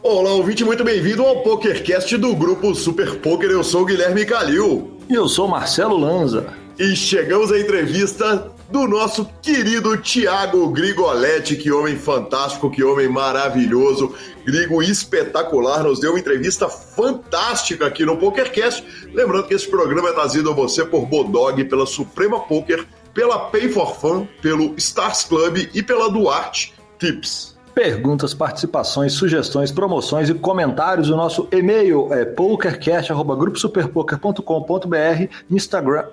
Olá, ouvinte, muito bem-vindo ao PokerCast do Grupo Super Poker. Eu sou o Guilherme Calil. E eu sou Marcelo Lanza. E chegamos à entrevista do nosso querido Thiago Grigoletti. Que homem fantástico, que homem maravilhoso. Grigo espetacular, nos deu uma entrevista fantástica aqui no PokerCast. Lembrando que esse programa é trazido a você por Bodog, pela Suprema Poker, pela Pay for Fun, pelo Stars Club e pela Duarte Tips. Perguntas, participações, sugestões, promoções e comentários. O nosso e-mail é pokercast@gruposuperpoker.com.br, Instagram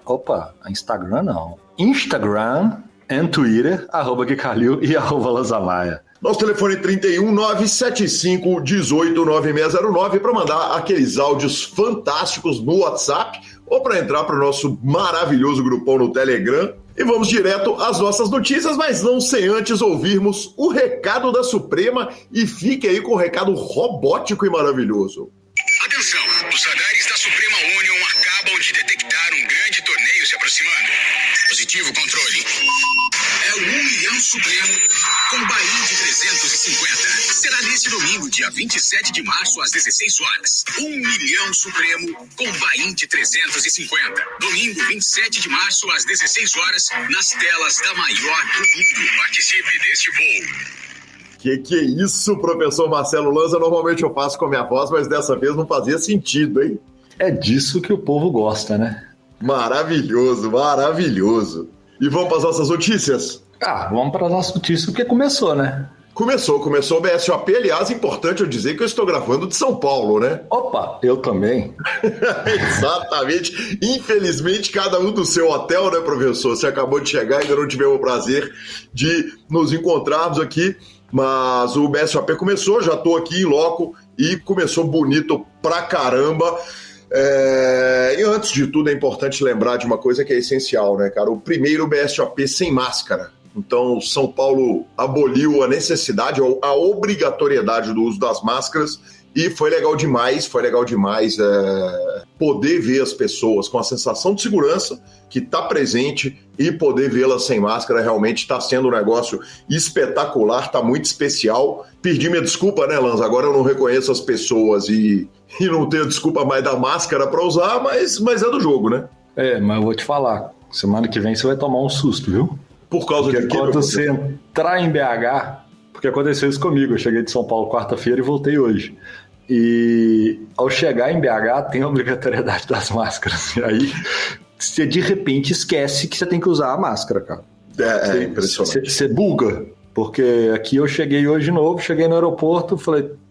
e Twitter, @Guicalil e @Lanzamaia. Nosso telefone é 31 975 18 9609 para mandar aqueles áudios fantásticos no WhatsApp ou para entrar para o nosso maravilhoso grupão no Telegram. E vamos direto às nossas notícias, mas não sem antes ouvirmos o recado da Suprema, e fique aí com o recado robótico e maravilhoso. Atenção, os radares da Suprema Union acabam de detectar um grande torneio se aproximando. Positivo, controle. É o 1 milhão Supremo com buy-in de 350. Será nesse domingo, dia 27 de março, às 16 horas. 1 milhão Supremo com buy-in de 350. Domingo, 27 de março, às 16 horas, nas telas da maior do mundo. Participe deste voo. Que é isso, professor Marcelo Lanza? Normalmente eu faço com a minha voz, mas dessa vez não fazia sentido, hein? É disso que o povo gosta, né? Maravilhoso, maravilhoso. E vamos para as nossas notícias? Vamos para as nossas notícias, porque começou, né? Começou o BSOP. Aliás, importante eu dizer que eu estou gravando de São Paulo, né? Opa, eu também. Exatamente. Infelizmente, cada um do seu hotel, né, professor? Você acabou de chegar, ainda não tivemos o prazer de nos encontrarmos aqui, mas o BSOP começou, já estou aqui em loco e começou bonito pra caramba. E antes de tudo é importante lembrar de uma coisa que é essencial, né, cara? O primeiro BSOP sem máscara. Então, São Paulo aboliu a necessidade, a obrigatoriedade do uso das máscaras, e foi legal demais poder ver as pessoas com a sensação de segurança que está presente e poder vê-las sem máscara. Realmente está sendo um negócio espetacular, está muito especial. Pedi minha desculpa, né, Lanza? Agora eu não reconheço as pessoas e não tenho desculpa mais da máscara para usar, mas é do jogo, né? Mas eu vou te falar, semana que vem você vai tomar um susto, viu? Por causa de quando você entrar em BH, porque aconteceu isso comigo, eu cheguei de São Paulo quarta-feira e voltei hoje. E ao chegar em BH tem a obrigatoriedade das máscaras. E aí você de repente esquece que você tem que usar a máscara, cara. É impressionante. Você buga, porque aqui eu cheguei hoje de novo, cheguei no aeroporto,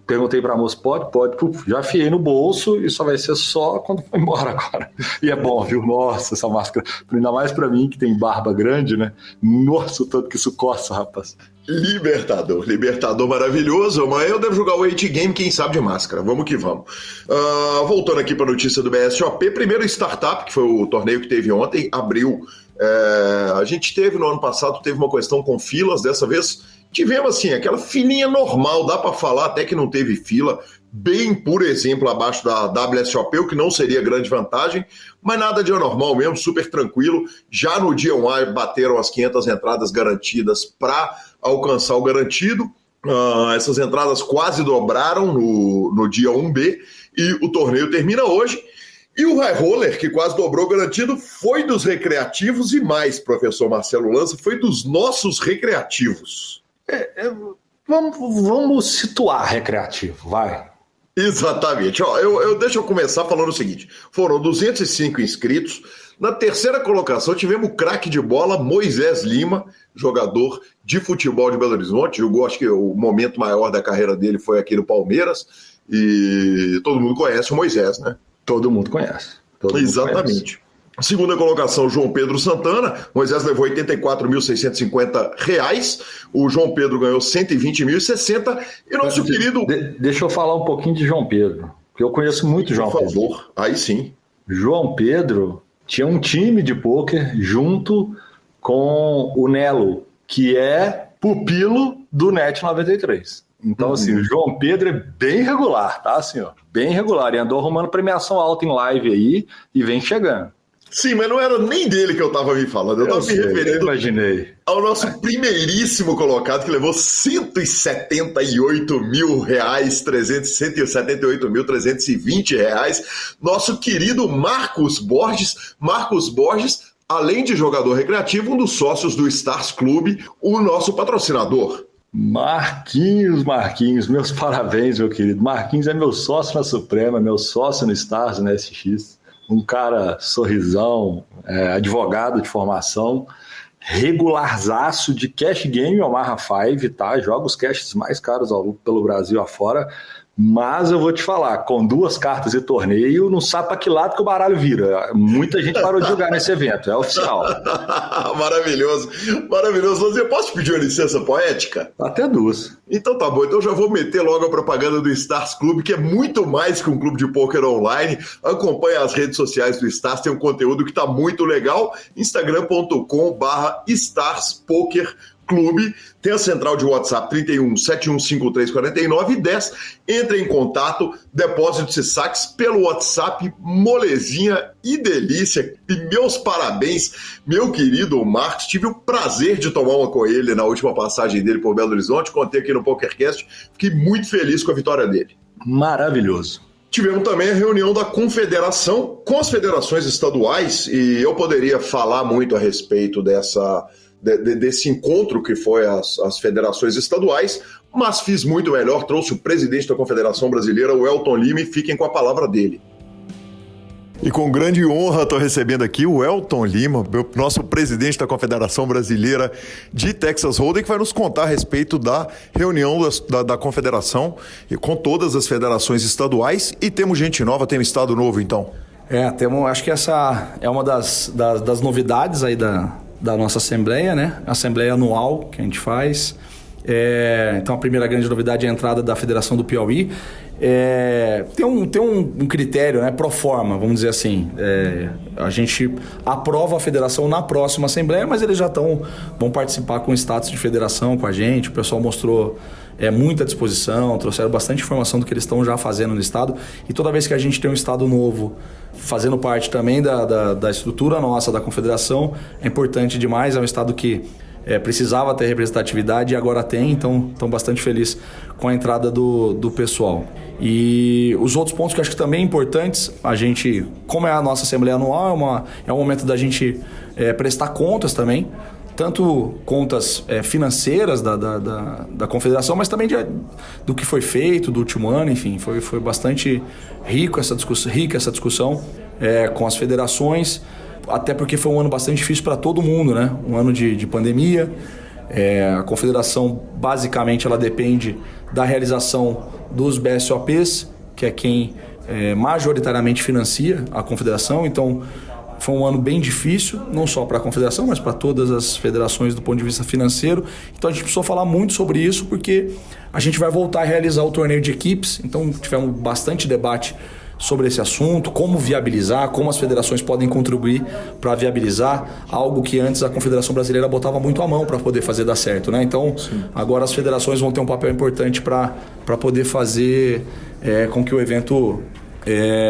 perguntei pra moça, pode, já afiei no bolso e só vai ser só quando for embora agora. E é bom, viu? Nossa, essa máscara, ainda mais pra mim que tem barba grande, né? Nossa, o tanto que isso coça, rapaz. Libertador maravilhoso. Amanhã eu devo jogar o 8 Game, quem sabe de máscara. Vamos que vamos. Voltando aqui pra notícia do BSOP, primeiro Startup, que foi o torneio que teve ontem, abriu. A gente teve no ano passado, teve uma questão com filas, dessa vez tivemos assim, aquela filinha normal, dá para falar até que não teve fila, bem, por exemplo, abaixo da WSOP, o que não seria grande vantagem, mas nada de anormal mesmo, super tranquilo. Já no dia 1A bateram as 500 entradas garantidas para alcançar o garantido. Essas entradas quase dobraram no dia 1B e o torneio termina hoje. E o High Roller, que quase dobrou o garantido, foi dos recreativos e mais, professor Marcelo Lanza, foi dos nossos recreativos. Vamos situar recreativo, vai. Exatamente. Deixa eu começar falando o seguinte. Foram 205 inscritos. Na terceira colocação tivemos o craque de bola Moisés Lima, jogador de futebol de Belo Horizonte. Jogou, acho que o momento maior da carreira dele foi aqui no Palmeiras. E todo mundo conhece o Moisés, né? Todo mundo conhece. Exatamente. Segunda colocação, João Pedro Santana. Moisés levou R$ 84.650. O João Pedro ganhou R$ 120.060. E nosso querido... Deixa eu falar um pouquinho de João Pedro, porque eu conheço muito João Pedro. Por favor, aí sim. João Pedro tinha um time de pôquer junto com o Nelo, que é pupilo do NET 93. Então, assim, o João Pedro é bem regular, tá? Assim, ó, bem regular. E andou arrumando premiação alta em live aí e vem chegando. Sim, mas não era nem dele que eu tava me falando. Eu tava me referindo. Eu imaginei. ao nosso primeiríssimo colocado, que levou R$178.320, nosso querido Marcos Borges. Marcos Borges, além de jogador recreativo, um dos sócios do Stars Clube, o nosso patrocinador. Marquinhos, meus parabéns, meu querido. Marquinhos é meu sócio na Suprema, meu sócio no Stars, na SX. Um cara sorrisão, advogado de formação, regularzaço de cash game Omaha 5, tá? Joga os caches mais caros pelo Brasil afora. Mas eu vou te falar, com 2 cartas e torneio, não sabe para que lado que o baralho vira. Muita gente parou de jogar nesse evento, é oficial. Maravilhoso. Você posso pedir uma licença poética? Até 2. Então tá bom, então já vou meter logo a propaganda do Stars Clube, que é muito mais que um clube de pôquer online. Acompanhe as redes sociais do Stars, tem um conteúdo que tá muito legal. instagram.com/starspokerclube. Tem a central de WhatsApp 31 7153 49 10. Entre em contato, depósitos e saques pelo WhatsApp, molezinha e delícia. E meus parabéns, meu querido Marcos. Tive o prazer de tomar uma com ele na última passagem dele por Belo Horizonte. Contei aqui no PokerCast. Fiquei muito feliz com a vitória dele. Maravilhoso. Tivemos também a reunião da Confederação com as federações estaduais, e eu poderia falar muito a respeito desse encontro que foi as federações estaduais, mas fiz muito melhor, trouxe o presidente da Confederação Brasileira, o Elton Lima, e fiquem com a palavra dele. E com grande honra estou recebendo aqui o Elton Lima, nosso presidente da Confederação Brasileira de Texas Hold'em, que vai nos contar a respeito da reunião da Confederação e com todas as federações estaduais. E temos gente nova, tem um estado novo então. Acho que essa é uma das novidades aí da nossa Assembleia, né? A Assembleia anual que a gente faz. Então a primeira grande novidade é a entrada da Federação do Piauí. Tem um critério, né, pro forma, vamos dizer assim. A gente aprova a federação na próxima Assembleia, mas eles já vão participar com status de federação com a gente. O pessoal mostrou muita disposição, trouxeram bastante informação do que eles estão já fazendo no estado. E toda vez que a gente tem um estado novo fazendo parte também da estrutura nossa da confederação, é importante demais. É um estado que precisava ter representatividade e agora tem, então estão bastante felizes com a entrada do pessoal. E os outros pontos que eu acho que também importantes, a gente, como é a nossa Assembleia Anual, é um momento da gente prestar contas também, tanto contas financeiras da Confederação, mas também do que foi feito do último ano. Enfim, foi bastante rica essa discussão com as federações, até porque foi um ano bastante difícil para todo mundo, né? Um ano de pandemia. A Confederação, basicamente, ela depende da realização dos BSOPs, que é quem majoritariamente financia a Confederação. Então, foi um ano bem difícil, não só para a Confederação, mas para todas as federações do ponto de vista financeiro. Então a gente precisou falar muito sobre isso, porque a gente vai voltar a realizar o torneio de equipes. Então tivemos bastante debate sobre esse assunto, como viabilizar, como as federações podem contribuir para viabilizar algo que antes a Confederação Brasileira botava muito a mão para poder fazer dar certo, né? Então, sim, agora as federações vão ter um papel importante para poder fazer com que o evento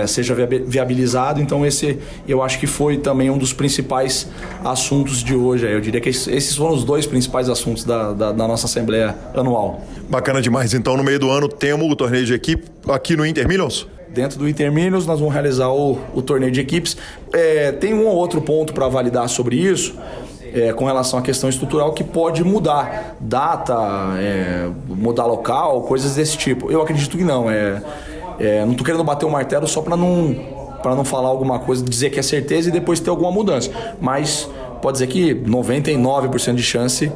seja viabilizado. Então esse eu acho que foi também um dos principais assuntos de hoje. Eu diria que esses foram os 2 principais assuntos da nossa Assembleia Anual. Bacana demais. Então no meio do ano temos o torneio de equipe aqui no Intermillions? Dentro do Intermillions nós vamos realizar o torneio de equipes. Tem um ou outro ponto para validar sobre isso, com relação à questão estrutural, que pode mudar data, mudar local, coisas desse tipo. Eu acredito que não. Não estou querendo bater o martelo só para não falar alguma coisa, dizer que é certeza e depois ter alguma mudança. Mas pode dizer que 99% de chance,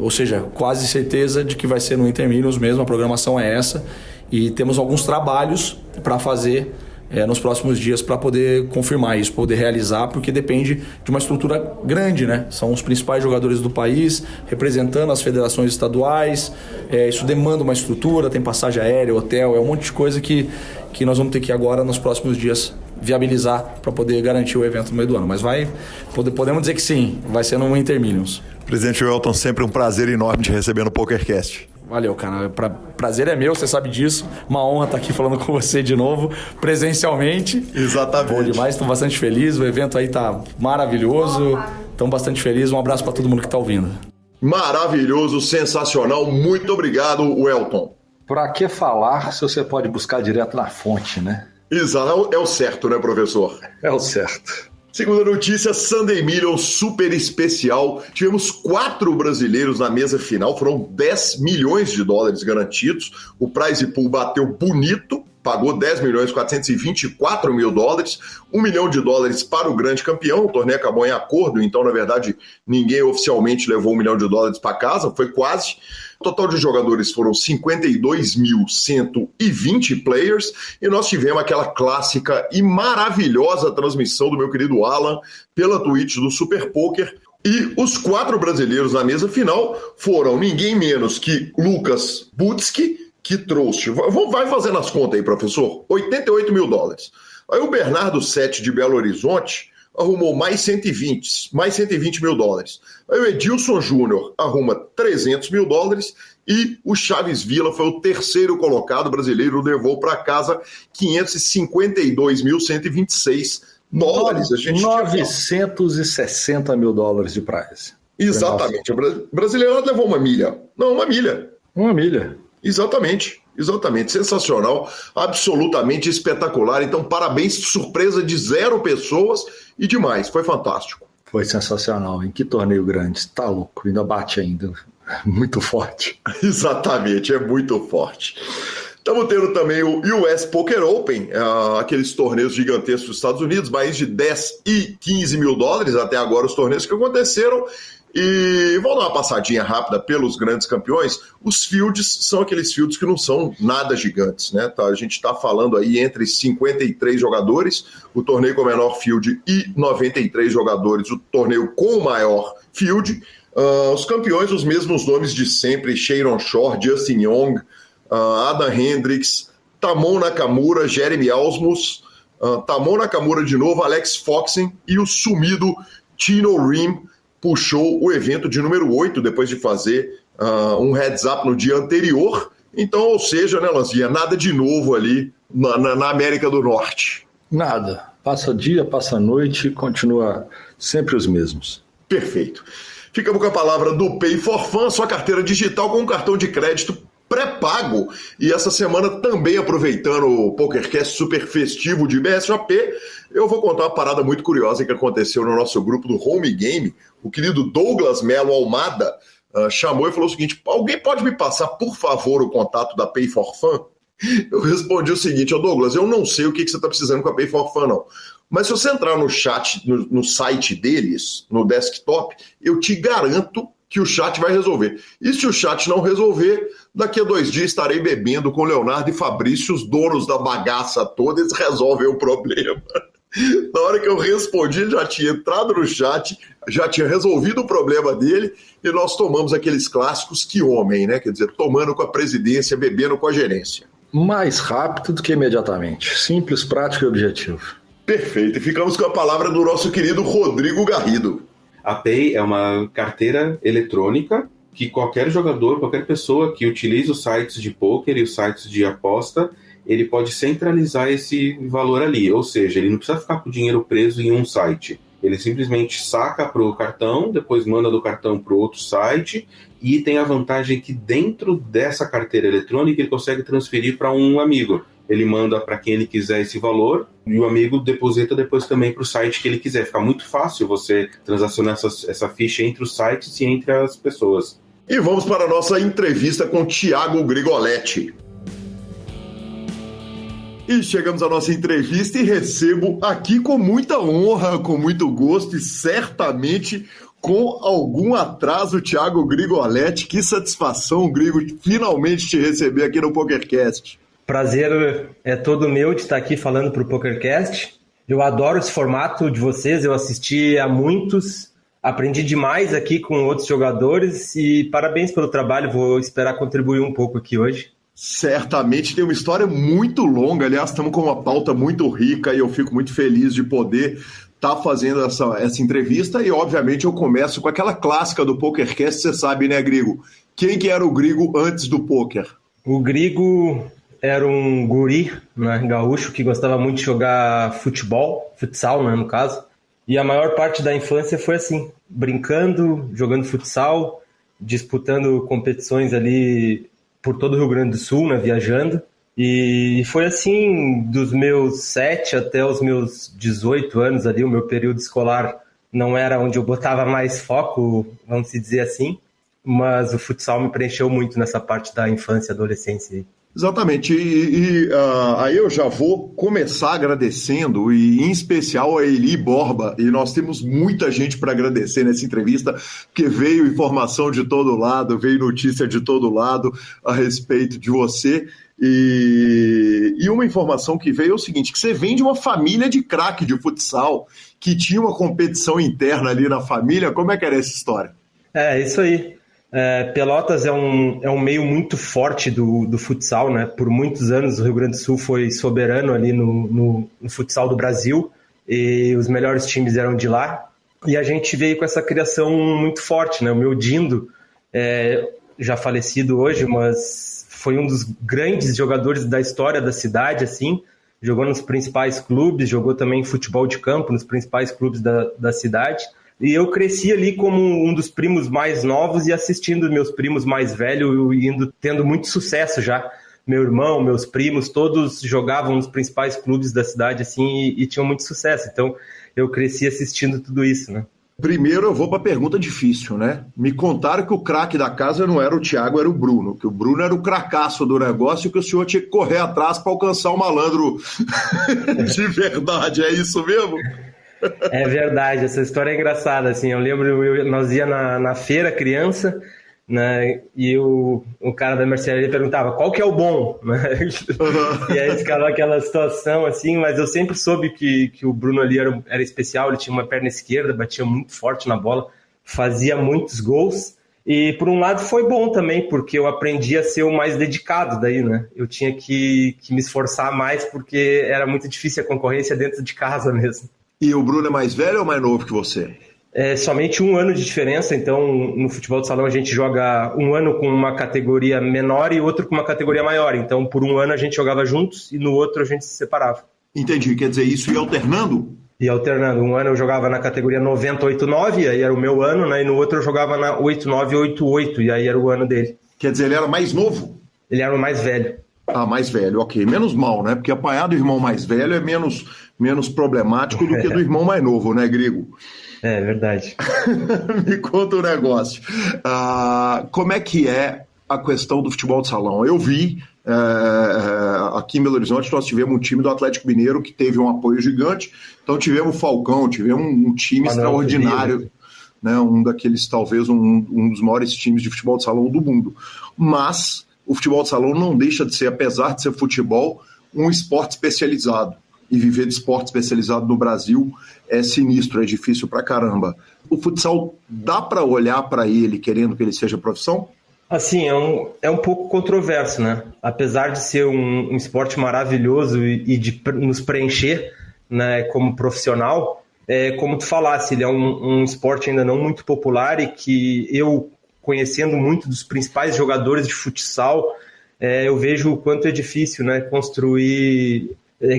ou seja, quase certeza de que vai ser no Intermillions mesmo. A programação é essa. E temos alguns trabalhos para fazer nos próximos dias para poder confirmar isso, poder realizar, porque depende de uma estrutura grande, né? São os principais jogadores do país, representando as federações estaduais. Isso demanda uma estrutura, tem passagem aérea, hotel, um monte de coisa que nós vamos ter que agora, nos próximos dias, viabilizar para poder garantir o evento no meio do ano. Mas podemos dizer que sim, vai ser no Intermillions. Presidente Elton, sempre um prazer enorme te receber no PokerCast. Valeu, cara. Prazer é meu, você sabe disso. Uma honra estar aqui falando com você de novo, presencialmente. Exatamente. Bom demais, estou bastante feliz. O evento aí tá maravilhoso. Estamos bastante felizes. Um abraço para todo mundo que está ouvindo. Maravilhoso, sensacional. Muito obrigado, Welton. Pra que falar se você pode buscar direto na fonte, né? Exato, é o certo, né, professor? É o certo. Segunda notícia, Sunday Million super especial. Tivemos 4 brasileiros na mesa final, foram 10 milhões de dólares garantidos. O prize pool bateu bonito, pagou 10 milhões 424 mil dólares, $1 milhão para o grande campeão. O torneio acabou em acordo, então, na verdade, ninguém oficialmente levou $1 milhão para casa, foi quase. O total de jogadores foram 52.120 players e nós tivemos aquela clássica e maravilhosa transmissão do meu querido Alan pela Twitch do Super Poker. E os 4 brasileiros na mesa final foram ninguém menos que Lucas Butski, que trouxe, vai fazendo as contas aí, professor, $88 mil. Aí o Bernardo Sete de Belo Horizonte arrumou mais 120 mil dólares. Aí o Edilson Júnior arruma $300 mil e o Chaves Vila foi o terceiro colocado brasileiro, levou para casa $552.126. A gente $960 mil de prize. Exatamente. O brasileiro levou uma milha. Não, uma milha. Uma milha. Exatamente. Sensacional, absolutamente espetacular. Então, parabéns, surpresa de 0 pessoas e demais, foi fantástico. Foi sensacional, hein? Que torneio grande, tá louco, ainda bate ainda, muito forte. Exatamente, é muito forte. Estamos tendo também o US Poker Open, aqueles torneios gigantescos dos Estados Unidos, mais de 10 e 15 mil dólares até agora os torneios que aconteceram. E vamos dar uma passadinha rápida pelos grandes campeões. Os fields são aqueles fields que não são nada gigantes, né? Tá, a gente está falando aí entre 53 jogadores, o torneio com o menor field, e 93 jogadores, o torneio com o maior field. Os campeões, os mesmos nomes de sempre: Sharon Shore, Justin Young, Adam Hendricks, Tamon Nakamura, Jeremy Ausmus, Tamon Nakamura de novo, Alex Foxen e o sumido Tino Rim. Puxou o evento de número 8, depois de fazer um heads up no dia anterior. Então, ou seja, né, Lanzinha, nada de novo ali na América do Norte. Nada. Passa dia, passa noite, continua sempre os mesmos. Perfeito. Ficamos com a palavra do Pay for Fun, sua carteira digital com um cartão de crédito pré-pago. E essa semana também, aproveitando o PokerCast super festivo de BSOP, eu vou contar uma parada muito curiosa que aconteceu no nosso grupo do Home Game. O querido Douglas Melo Almada chamou e falou o seguinte: alguém pode me passar, por favor, o contato da Pay for Fun? Eu respondi o seguinte: Douglas, eu não sei o que você está precisando com a Pay for Fun, não. Mas se você entrar no chat, no site deles, no desktop, eu te garanto que o chat vai resolver. E se o chat não resolver, daqui a 2 dias estarei bebendo com Leonardo e Fabrício, os donos da bagaça toda, eles resolvem o problema. Na hora que eu respondi, ele já tinha entrado no chat, já tinha resolvido o problema dele, e nós tomamos aqueles clássicos que homem, né? Quer dizer, tomando com a presidência, bebendo com a gerência. Mais rápido do que imediatamente. Simples, prático e objetivo. Perfeito. E ficamos com a palavra do nosso querido Rodrigo Garrido. A Pay é uma carteira eletrônica que qualquer jogador, qualquer pessoa que utilize os sites de poker e os sites de aposta, ele pode centralizar esse valor ali. Ou seja, ele não precisa ficar com o dinheiro preso em um site. Ele simplesmente saca para o cartão, depois manda do cartão para o outro site, e tem a vantagem que dentro dessa carteira eletrônica ele consegue transferir para um amigo. Ele manda para quem ele quiser esse valor e o amigo deposita depois também para o site que ele quiser. Fica muito fácil você transacionar essa ficha entre os sites e entre as pessoas. E vamos para a nossa entrevista com Thiago Grigoletti. E chegamos à nossa entrevista e recebo aqui com muita honra, com muito gosto e certamente com algum atraso, Thiago Grigoletti. Que satisfação, Grigo, finalmente te receber aqui no PokerCast. Prazer é todo meu de estar aqui falando para o PokerCast. Eu adoro esse formato de vocês, eu assisti a muitos, aprendi demais aqui com outros jogadores e parabéns pelo trabalho, vou esperar contribuir um pouco aqui hoje. Certamente tem uma história muito longa, aliás, estamos com uma pauta muito rica e eu fico muito feliz de poder estar fazendo essa entrevista e, obviamente, eu começo com aquela clássica do PokerCast, você sabe, né, Grigo? Quem que era o Grigo antes do poker? O Grigo era um guri, né, gaúcho, que gostava muito de jogar futsal, né, no caso. E a maior parte da infância foi assim, brincando, jogando futsal, disputando competições ali por todo o Rio Grande do Sul, né, viajando. E foi assim, dos meus 7 até os meus 18 anos ali, o meu período escolar não era onde eu botava mais foco, vamos dizer assim, mas o futsal me preencheu muito nessa parte da infância e adolescência. Exatamente, aí eu já vou começar agradecendo, e em especial a Eli Borba, e nós temos muita gente para agradecer nessa entrevista, porque veio informação de todo lado, veio notícia de todo lado a respeito de você, e uma informação que veio é o seguinte, que você vem de uma família de craque de futsal, que tinha uma competição interna ali na família. Como é que era essa história? É, isso aí. Pelotas é um meio muito forte do futsal, né? Por muitos anos o Rio Grande do Sul foi soberano ali no futsal do Brasil, e os melhores times eram de lá, e a gente veio com essa criação muito forte, né? O meu Dindo, já falecido hoje, mas foi um dos grandes jogadores da história da cidade, assim, jogou nos principais clubes, jogou também futebol de campo nos principais clubes da cidade. E eu cresci ali como um dos primos mais novos e assistindo meus primos mais velhos e tendo muito sucesso já. Meu irmão, meus primos, todos jogavam nos principais clubes da cidade assim e tinham muito sucesso. Então eu cresci assistindo tudo isso, né? Primeiro eu vou para a pergunta difícil, né? Me contaram que o craque da casa não era o Thiago, era o Bruno. Que o Bruno era o cracaço do negócio e que o senhor tinha que correr atrás para alcançar o malandro de verdade. É isso mesmo? É verdade, essa história é engraçada, assim, eu lembro, nós ia na feira, criança, né, e o cara da mercearia perguntava, qual que é o bom? E aí escalou aquela situação, assim, mas eu sempre soube que o Bruno ali era especial, ele tinha uma perna esquerda, batia muito forte na bola, fazia muitos gols, e por um lado foi bom também, porque eu aprendi a ser o mais dedicado daí, né, eu tinha que me esforçar mais, porque era muito difícil a concorrência dentro de casa mesmo. E o Bruno é mais velho ou mais novo que você? É somente 1 ano de diferença, então no futebol de salão a gente joga 1 ano com uma categoria menor e outro com uma categoria maior. Então por 1 ano a gente jogava juntos e no outro a gente se separava. Entendi, quer dizer, isso ia alternando? Ia alternando, 1 ano eu jogava na categoria 90-89, aí era o meu ano, né? E no outro eu jogava na 89-88, e aí era o ano dele. Quer dizer, ele era mais novo? Ele era o mais velho. Ah, mais velho, ok. Menos mal, né? Porque apanhar do irmão mais velho é menos problemático do que do irmão mais novo, né, Grigo? É verdade. Me conta um negócio. Como é que é a questão do futebol de salão? Eu vi, aqui em Belo Horizonte, nós tivemos um time do Atlético Mineiro que teve um apoio gigante. Então tivemos o Falcão, tivemos um time extraordinário, né? Um daqueles, talvez, um dos maiores times de futebol de salão do mundo. Mas o futebol de salão não deixa de ser, apesar de ser futebol, um esporte especializado. E viver de esporte especializado no Brasil é sinistro, é difícil pra caramba. O futsal, dá para olhar para ele querendo que ele seja profissão? Assim, é um pouco controverso, né? Apesar de ser um esporte maravilhoso e de nos preencher, né, como profissional, como tu falasse, ele é um esporte ainda não muito popular e que eu, conhecendo muito dos principais jogadores de futsal, eu vejo o quanto é difícil, né, construir.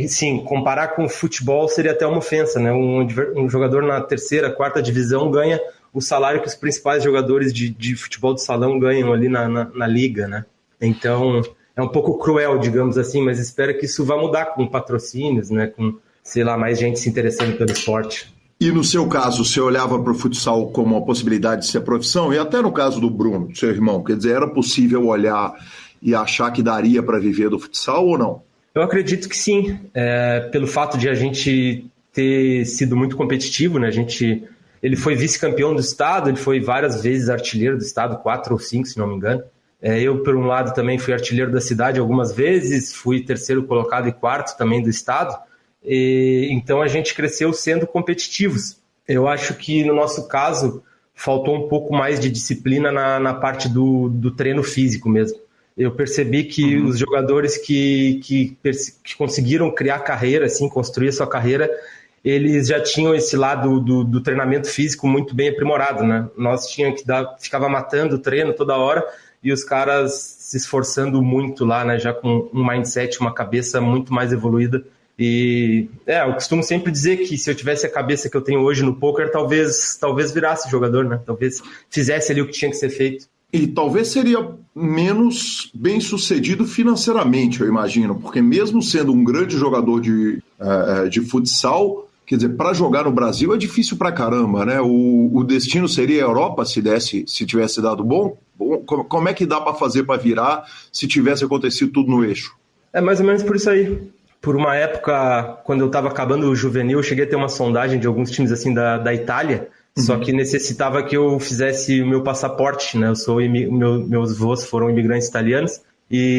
Sim, comparar com o futebol seria até uma ofensa, né? Um jogador na 3ª, 4ª divisão ganha o salário que os principais jogadores de futebol de salão ganham ali na liga, né? Então, é um pouco cruel, digamos assim, mas espero que isso vá mudar com patrocínios, né? Com, sei lá, mais gente se interessando pelo esporte. E no seu caso, você olhava para o futsal como uma possibilidade de ser profissão? E até no caso do Bruno, seu irmão, quer dizer, era possível olhar e achar que daria para viver do futsal ou não? Eu acredito que sim, pelo fato de a gente ter sido muito competitivo, né? Ele foi vice-campeão do estado, ele foi várias vezes artilheiro do estado, 4 ou 5, se não me engano. Eu, por um lado, também fui artilheiro da cidade algumas vezes, fui 3º colocado e 4º também do estado. Então a gente cresceu sendo competitivos. Eu acho que no nosso caso faltou um pouco mais de disciplina na parte do treino físico mesmo. Eu percebi que os jogadores que conseguiram criar carreira, assim, construir a sua carreira, eles já tinham esse lado do treinamento físico muito bem aprimorado, né? Nós ficava matando o treino toda hora e os caras se esforçando muito lá, né? Já com um mindset, uma cabeça muito mais evoluída E eu costumo sempre dizer que se eu tivesse a cabeça que eu tenho hoje no poker, talvez virasse jogador, né? Talvez fizesse ali o que tinha que ser feito. E talvez seria menos bem sucedido financeiramente, eu imagino, porque mesmo sendo um grande jogador de futsal, quer dizer, para jogar no Brasil é difícil pra caramba, né? O destino seria a Europa se tivesse dado bom? Como é que dá para fazer para virar se tivesse acontecido tudo no eixo? É mais ou menos por isso aí. Por uma época, quando eu estava acabando o juvenil, eu cheguei a ter uma sondagem de alguns times assim da Itália, só que necessitava que eu fizesse o meu passaporte, né? Meus avós foram imigrantes italianos,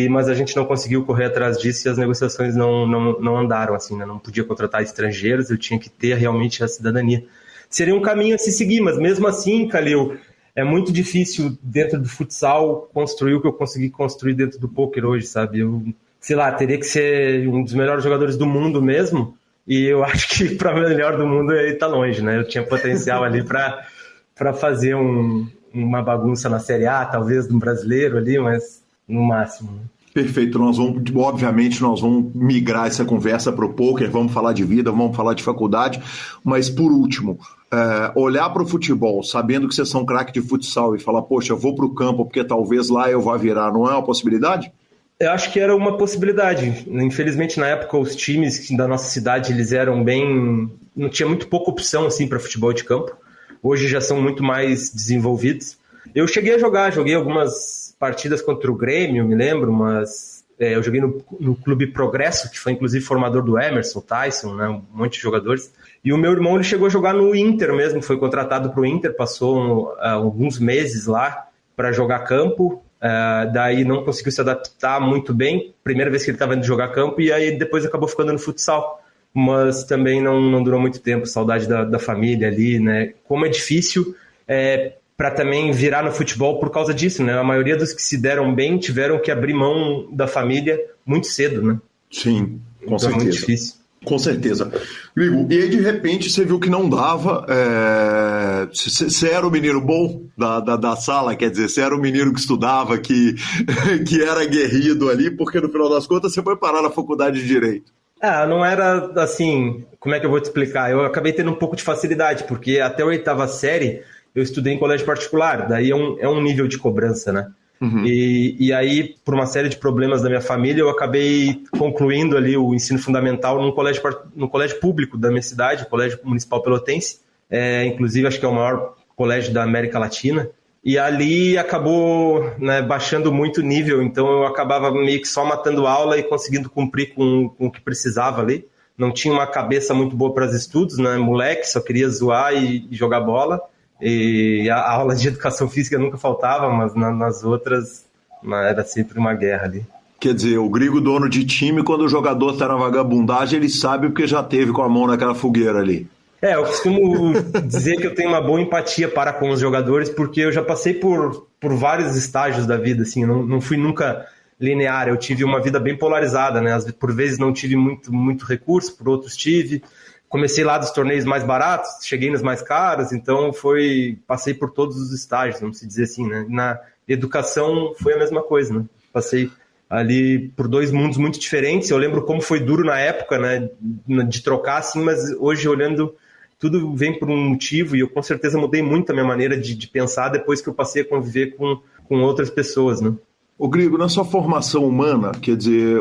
mas a gente não conseguiu correr atrás disso e as negociações não andaram, assim, né? Não podia contratar estrangeiros, eu tinha que ter realmente a cidadania. Seria um caminho a se seguir, mas mesmo assim, Calil, é muito difícil dentro do futsal construir o que eu consegui construir dentro do poker hoje, sabe? Sei lá, teria que ser um dos melhores jogadores do mundo mesmo, e eu acho que para melhor do mundo ele tá longe, né? Eu tinha potencial ali para fazer uma bagunça na Série A, talvez, no brasileiro ali, mas no máximo. Né? Perfeito, obviamente nós vamos migrar essa conversa para o poker, vamos falar de vida, vamos falar de faculdade, mas por último, olhar para o futebol, sabendo que vocês são craque de futsal e falar, poxa, eu vou para o campo porque talvez lá eu vá virar, não é uma possibilidade? Eu acho que era uma possibilidade. Infelizmente, na época, os times da nossa cidade, eles eram bem... Não tinha muito pouca opção, assim, para futebol de campo. Hoje já são muito mais desenvolvidos. Eu cheguei a joguei algumas partidas contra o Grêmio, me lembro, mas eu joguei no Clube Progresso, que foi inclusive formador do Emerson, Tyson, né, um monte de jogadores. E o meu irmão ele chegou a jogar no Inter mesmo, foi contratado para o Inter, passou alguns meses lá para jogar campo. Daí não conseguiu se adaptar muito bem, primeira vez que ele estava indo jogar campo, e aí depois acabou ficando no futsal, mas também não durou muito tempo, saudade da família ali, né? Como é difícil para também virar no futebol por causa disso, né? A maioria dos que se deram bem tiveram que abrir mão da família muito cedo, né? Sim, com certeza. É muito difícil. Com certeza. Grigo, e aí de repente você viu que não dava, você era o menino bom da sala, quer dizer, você era o menino que estudava, que era aguerrido ali, porque no final das contas você foi parar na faculdade de Direito. Não era assim, como é que eu vou te explicar? Eu acabei tendo um pouco de facilidade, porque até a 8ª série eu estudei em colégio particular, daí é um nível de cobrança, né? Uhum. E aí, por uma série de problemas da minha família, eu acabei concluindo ali o ensino fundamental no colégio público da minha cidade, o Colégio Municipal Pelotense, inclusive acho que é o maior colégio da América Latina, e ali acabou, né, baixando muito o nível, então eu acabava meio que só matando aula e conseguindo cumprir com o que precisava ali. Não tinha uma cabeça muito boa para os estudos, né, moleque, só queria zoar e jogar bola. E a aula de educação física nunca faltava, mas nas outras era sempre uma guerra ali. Quer dizer, o Grigo, dono de time, quando o jogador está na vagabundagem, ele sabe porque já teve com a mão naquela fogueira ali. Eu costumo dizer que eu tenho uma boa empatia para com os jogadores, porque eu já passei por vários estágios da vida, assim, não fui nunca linear, eu tive uma vida bem polarizada, né? Por vezes não tive muito recurso, por outros tive. Comecei lá dos torneios mais baratos, cheguei nos mais caros, então passei por todos os estágios, vamos dizer assim, né? Na educação foi a mesma coisa, né? Passei ali por 2 mundos muito diferentes. Eu lembro como foi duro na época, né? De trocar, assim, mas hoje olhando, tudo vem por um motivo e eu com certeza mudei muito a minha maneira de pensar depois que eu passei a conviver com outras pessoas, né? Ô Grigo, na sua formação humana, quer dizer,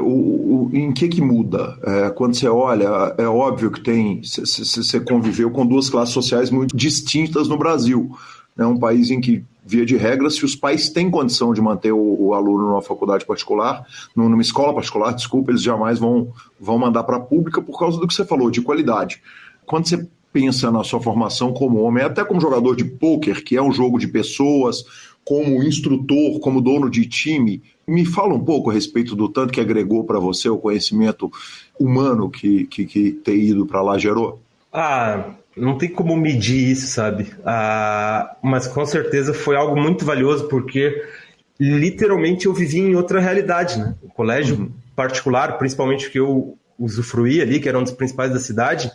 em que muda? Quando você olha, é óbvio que você conviveu com 2 classes sociais muito distintas no Brasil. É um país em que, via de regra, se os pais têm condição de manter o aluno numa faculdade particular, numa escola particular, desculpa, eles jamais vão mandar para a pública por causa do que você falou, de qualidade. Quando você pensa na sua formação como homem, até como jogador de pôquer, que é um jogo de pessoas, como instrutor, como dono de time, me fala um pouco a respeito do tanto que agregou para você o conhecimento humano que ter ido para lá gerou? Não tem como medir isso, sabe? Mas com certeza foi algo muito valioso, porque literalmente eu vivi em outra realidade, né? O colégio particular, principalmente que eu usufruí ali, que era um dos principais da cidade,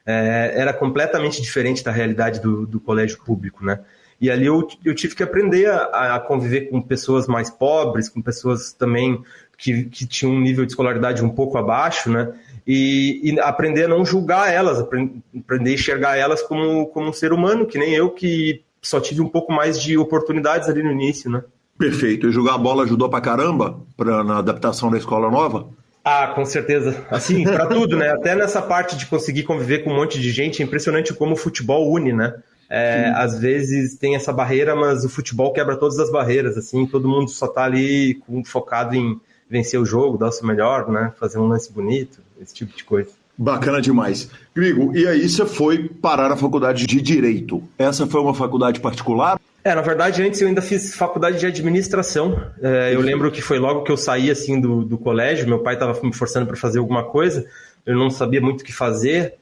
era completamente diferente da realidade do colégio público, né? E ali eu tive que aprender a conviver com pessoas mais pobres, com pessoas também que tinham um nível de escolaridade um pouco abaixo, né? e aprender a não julgar elas, aprender a enxergar elas como um ser humano, que nem eu, que só tive um pouco mais de oportunidades ali no início, né? Perfeito. E jogar bola ajudou pra caramba na adaptação da escola nova? Ah, com certeza. Assim, pra tudo, né? Até nessa parte de conseguir conviver com um monte de gente, é impressionante como o futebol une, né? Às vezes tem essa barreira, mas o futebol quebra todas as barreiras, assim, todo mundo só tá ali focado em vencer o jogo, dar o seu melhor, né? Fazer um lance bonito, esse tipo de coisa. Bacana demais. Grigo, e aí você foi parar na faculdade de Direito. Essa foi uma faculdade particular? Na verdade, antes eu ainda fiz faculdade de administração. Eu lembro que foi logo que eu saí assim do colégio, meu pai estava me forçando para fazer alguma coisa, eu não sabia muito o que fazer,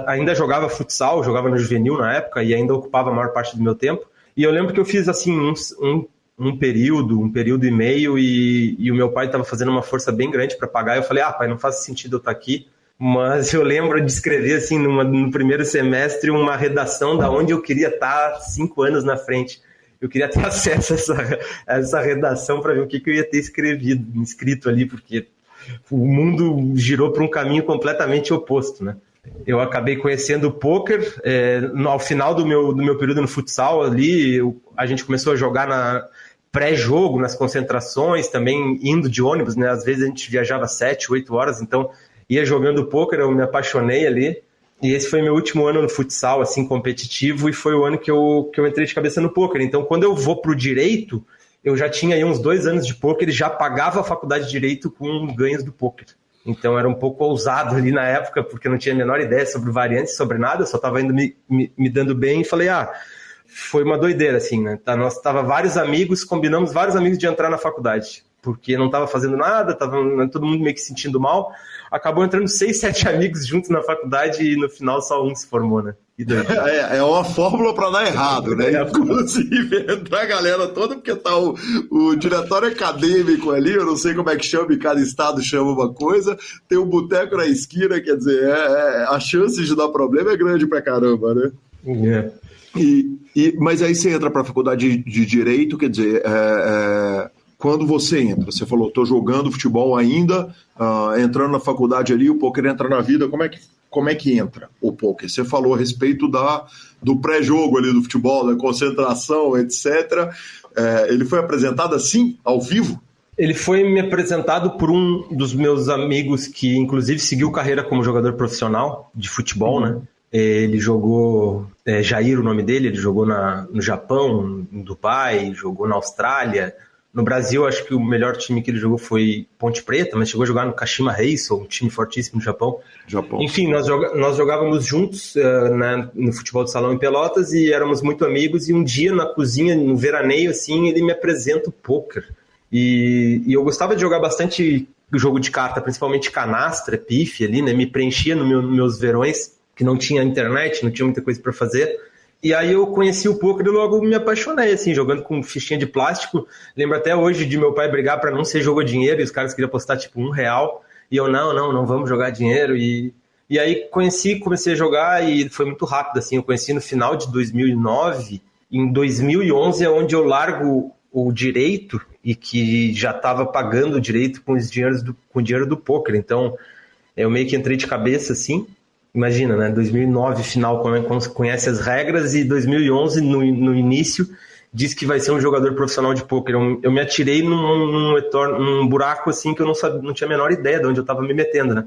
ainda jogava futsal, jogava no juvenil na época e ainda ocupava a maior parte do meu tempo. E eu lembro que eu fiz assim um período e meio e o meu pai estava fazendo uma força bem grande para pagar. Eu falei, pai, não faz sentido eu estar aqui. Mas eu lembro de escrever assim no primeiro semestre uma redação da onde eu queria estar 5 anos na frente. Eu queria ter acesso a essa redação para ver o que eu ia ter escrito ali, porque o mundo girou para um caminho completamente oposto, né? Eu acabei conhecendo o pôquer ao final do meu período no futsal ali. A gente começou a jogar na pré-jogo, nas concentrações, também indo de ônibus, né? Às vezes a gente viajava 7, 8 horas, então ia jogando pôquer, eu me apaixonei ali, e esse foi meu último ano no futsal, assim, competitivo, e foi o ano que eu entrei de cabeça no pôquer. Então, quando eu vou pro Direito, eu já tinha aí uns 2 anos de pôquer e já pagava a faculdade de Direito com ganhos do pôquer. Então, era um pouco ousado ali na época, porque eu não tinha a menor ideia sobre variantes, sobre nada, eu só estava indo me dando bem, e falei, foi uma doideira, assim, né? Nós combinamos vários amigos de entrar na faculdade, porque não estava fazendo nada, estava todo mundo meio que se sentindo mal. Acabou entrando 6, 7 amigos juntos na faculdade e no final só um se formou, né? É uma fórmula para dar errado, né? Inclusive, entrar a galera toda, porque tá o diretório acadêmico ali, eu não sei como é que chama, em cada estado chama uma coisa, tem um boteco na esquina, quer dizer, a chance de dar problema é grande pra caramba, né? Mas aí você entra para a faculdade de Direito, quer dizer, quando você entra, você falou, estou jogando futebol ainda, entrando na faculdade ali, o pôquer entra na vida, como é que entra o pôquer? Você falou a respeito do pré-jogo ali do futebol, da concentração, etc. Ele foi apresentado assim, ao vivo? Ele foi me apresentado por um dos meus amigos que, inclusive, seguiu carreira como jogador profissional de futebol, né? Ele jogou, Jair o nome dele, ele jogou no Japão, em Dubai, jogou na Austrália. No Brasil, acho que o melhor time que ele jogou foi Ponte Preta, mas chegou a jogar no Kashima Reysol, um time fortíssimo no Japão. Enfim, nós jogávamos juntos no futebol de salão em Pelotas e éramos muito amigos. E um dia na cozinha, no veraneio, assim, ele me apresenta o pôquer. E eu gostava de jogar bastante jogo de carta, principalmente canastra, pife ali, né? Me preenchia nos meus verões, que não tinha internet, não tinha muita coisa para fazer. E aí eu conheci o pôquer e logo me apaixonei, assim, jogando com fichinha de plástico. Lembro até hoje de meu pai brigar para não ser jogo a dinheiro, e os caras queriam apostar tipo R$1. E eu, não vamos jogar dinheiro. E aí comecei a jogar e foi muito rápido, assim. Eu conheci no final de 2009. Em 2011 é onde eu largo o Direito e que já estava pagando o Direito com o dinheiro do pôquer. Então eu meio que entrei de cabeça, assim. Imagina, né? 2009, final, quando conhece as regras, e 2011, no início, diz que vai ser um jogador profissional de pôquer. Eu me atirei num buraco, assim, que eu não tinha a menor ideia de onde eu estava me metendo, né?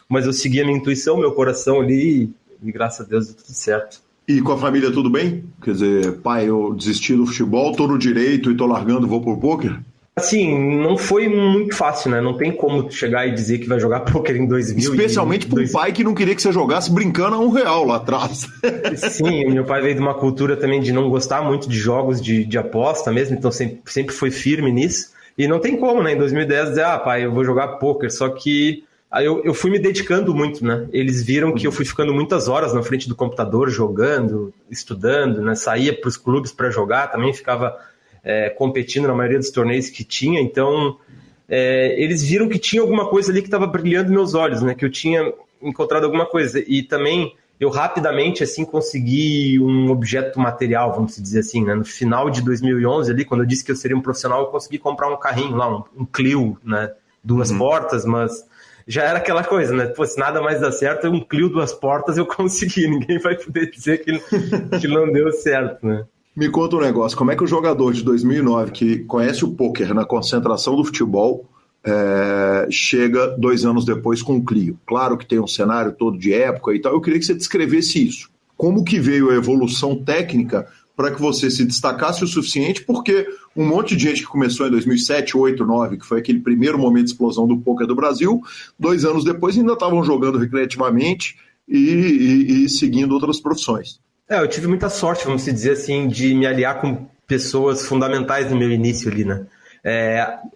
Mas eu segui a minha intuição, meu coração ali, e graças a Deus deu tudo certo. E com a família tudo bem? Quer dizer, pai, eu desisti do futebol, tô no Direito e tô largando, vou pro pôquer? Assim, não foi muito fácil, né? Não tem como chegar e dizer que vai jogar pôquer em 2000. Especialmente para um pai que não queria que você jogasse brincando a R$1 lá atrás. Sim, meu pai veio de uma cultura também de não gostar muito de jogos de aposta mesmo, então sempre foi firme nisso. E não tem como, né? Em 2010 dizer, pai, eu vou jogar pôquer. Só que aí eu fui me dedicando muito, né? Eles viram que eu fui ficando muitas horas na frente do computador jogando, estudando, né? Saía para os clubes para jogar, também ficava competindo na maioria dos torneios que tinha. Então eles viram que tinha alguma coisa ali que estava brilhando meus olhos, né? Que eu tinha encontrado alguma coisa. E também eu rapidamente assim consegui um objeto material, vamos dizer assim, né? No final de 2011 ali, quando eu disse que eu seria um profissional, eu consegui comprar um carrinho lá, um Clio, né? 2 portas, mas já era aquela coisa, né? Pô, se nada mais dá certo, um Clio 2 portas eu consegui. Ninguém vai poder dizer que não deu certo, né? Me conta um negócio, como é que o jogador de 2009 que conhece o pôquer na concentração do futebol chega 2 anos depois com o Clio? Claro que tem um cenário todo de época e tal, eu queria que você descrevesse isso. Como que veio a evolução técnica para que você se destacasse o suficiente, porque um monte de gente que começou em 2007, 2008, 2009, que foi aquele primeiro momento de explosão do pôquer do Brasil, 2 anos depois ainda estavam jogando recreativamente e seguindo outras profissões. Eu tive muita sorte, vamos dizer assim, de me aliar com pessoas fundamentais no meu início ali, né?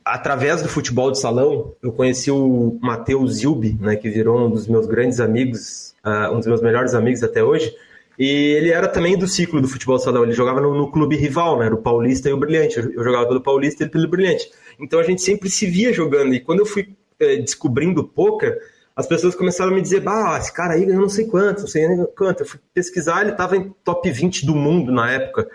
Através do futebol de salão, eu conheci o Matheus Zilbi, né, que virou um dos meus grandes amigos, um dos meus melhores amigos até hoje, e ele era também do ciclo do futebol de salão, ele jogava no clube rival, né, era o Paulista e o Brilhante, eu jogava pelo Paulista e ele pelo Brilhante, então a gente sempre se via jogando, e quando eu fui descobrindo o pôquer, as pessoas começaram a me dizer, esse cara aí ganhou não sei quanto, eu fui pesquisar, ele estava em top 20 do mundo na época.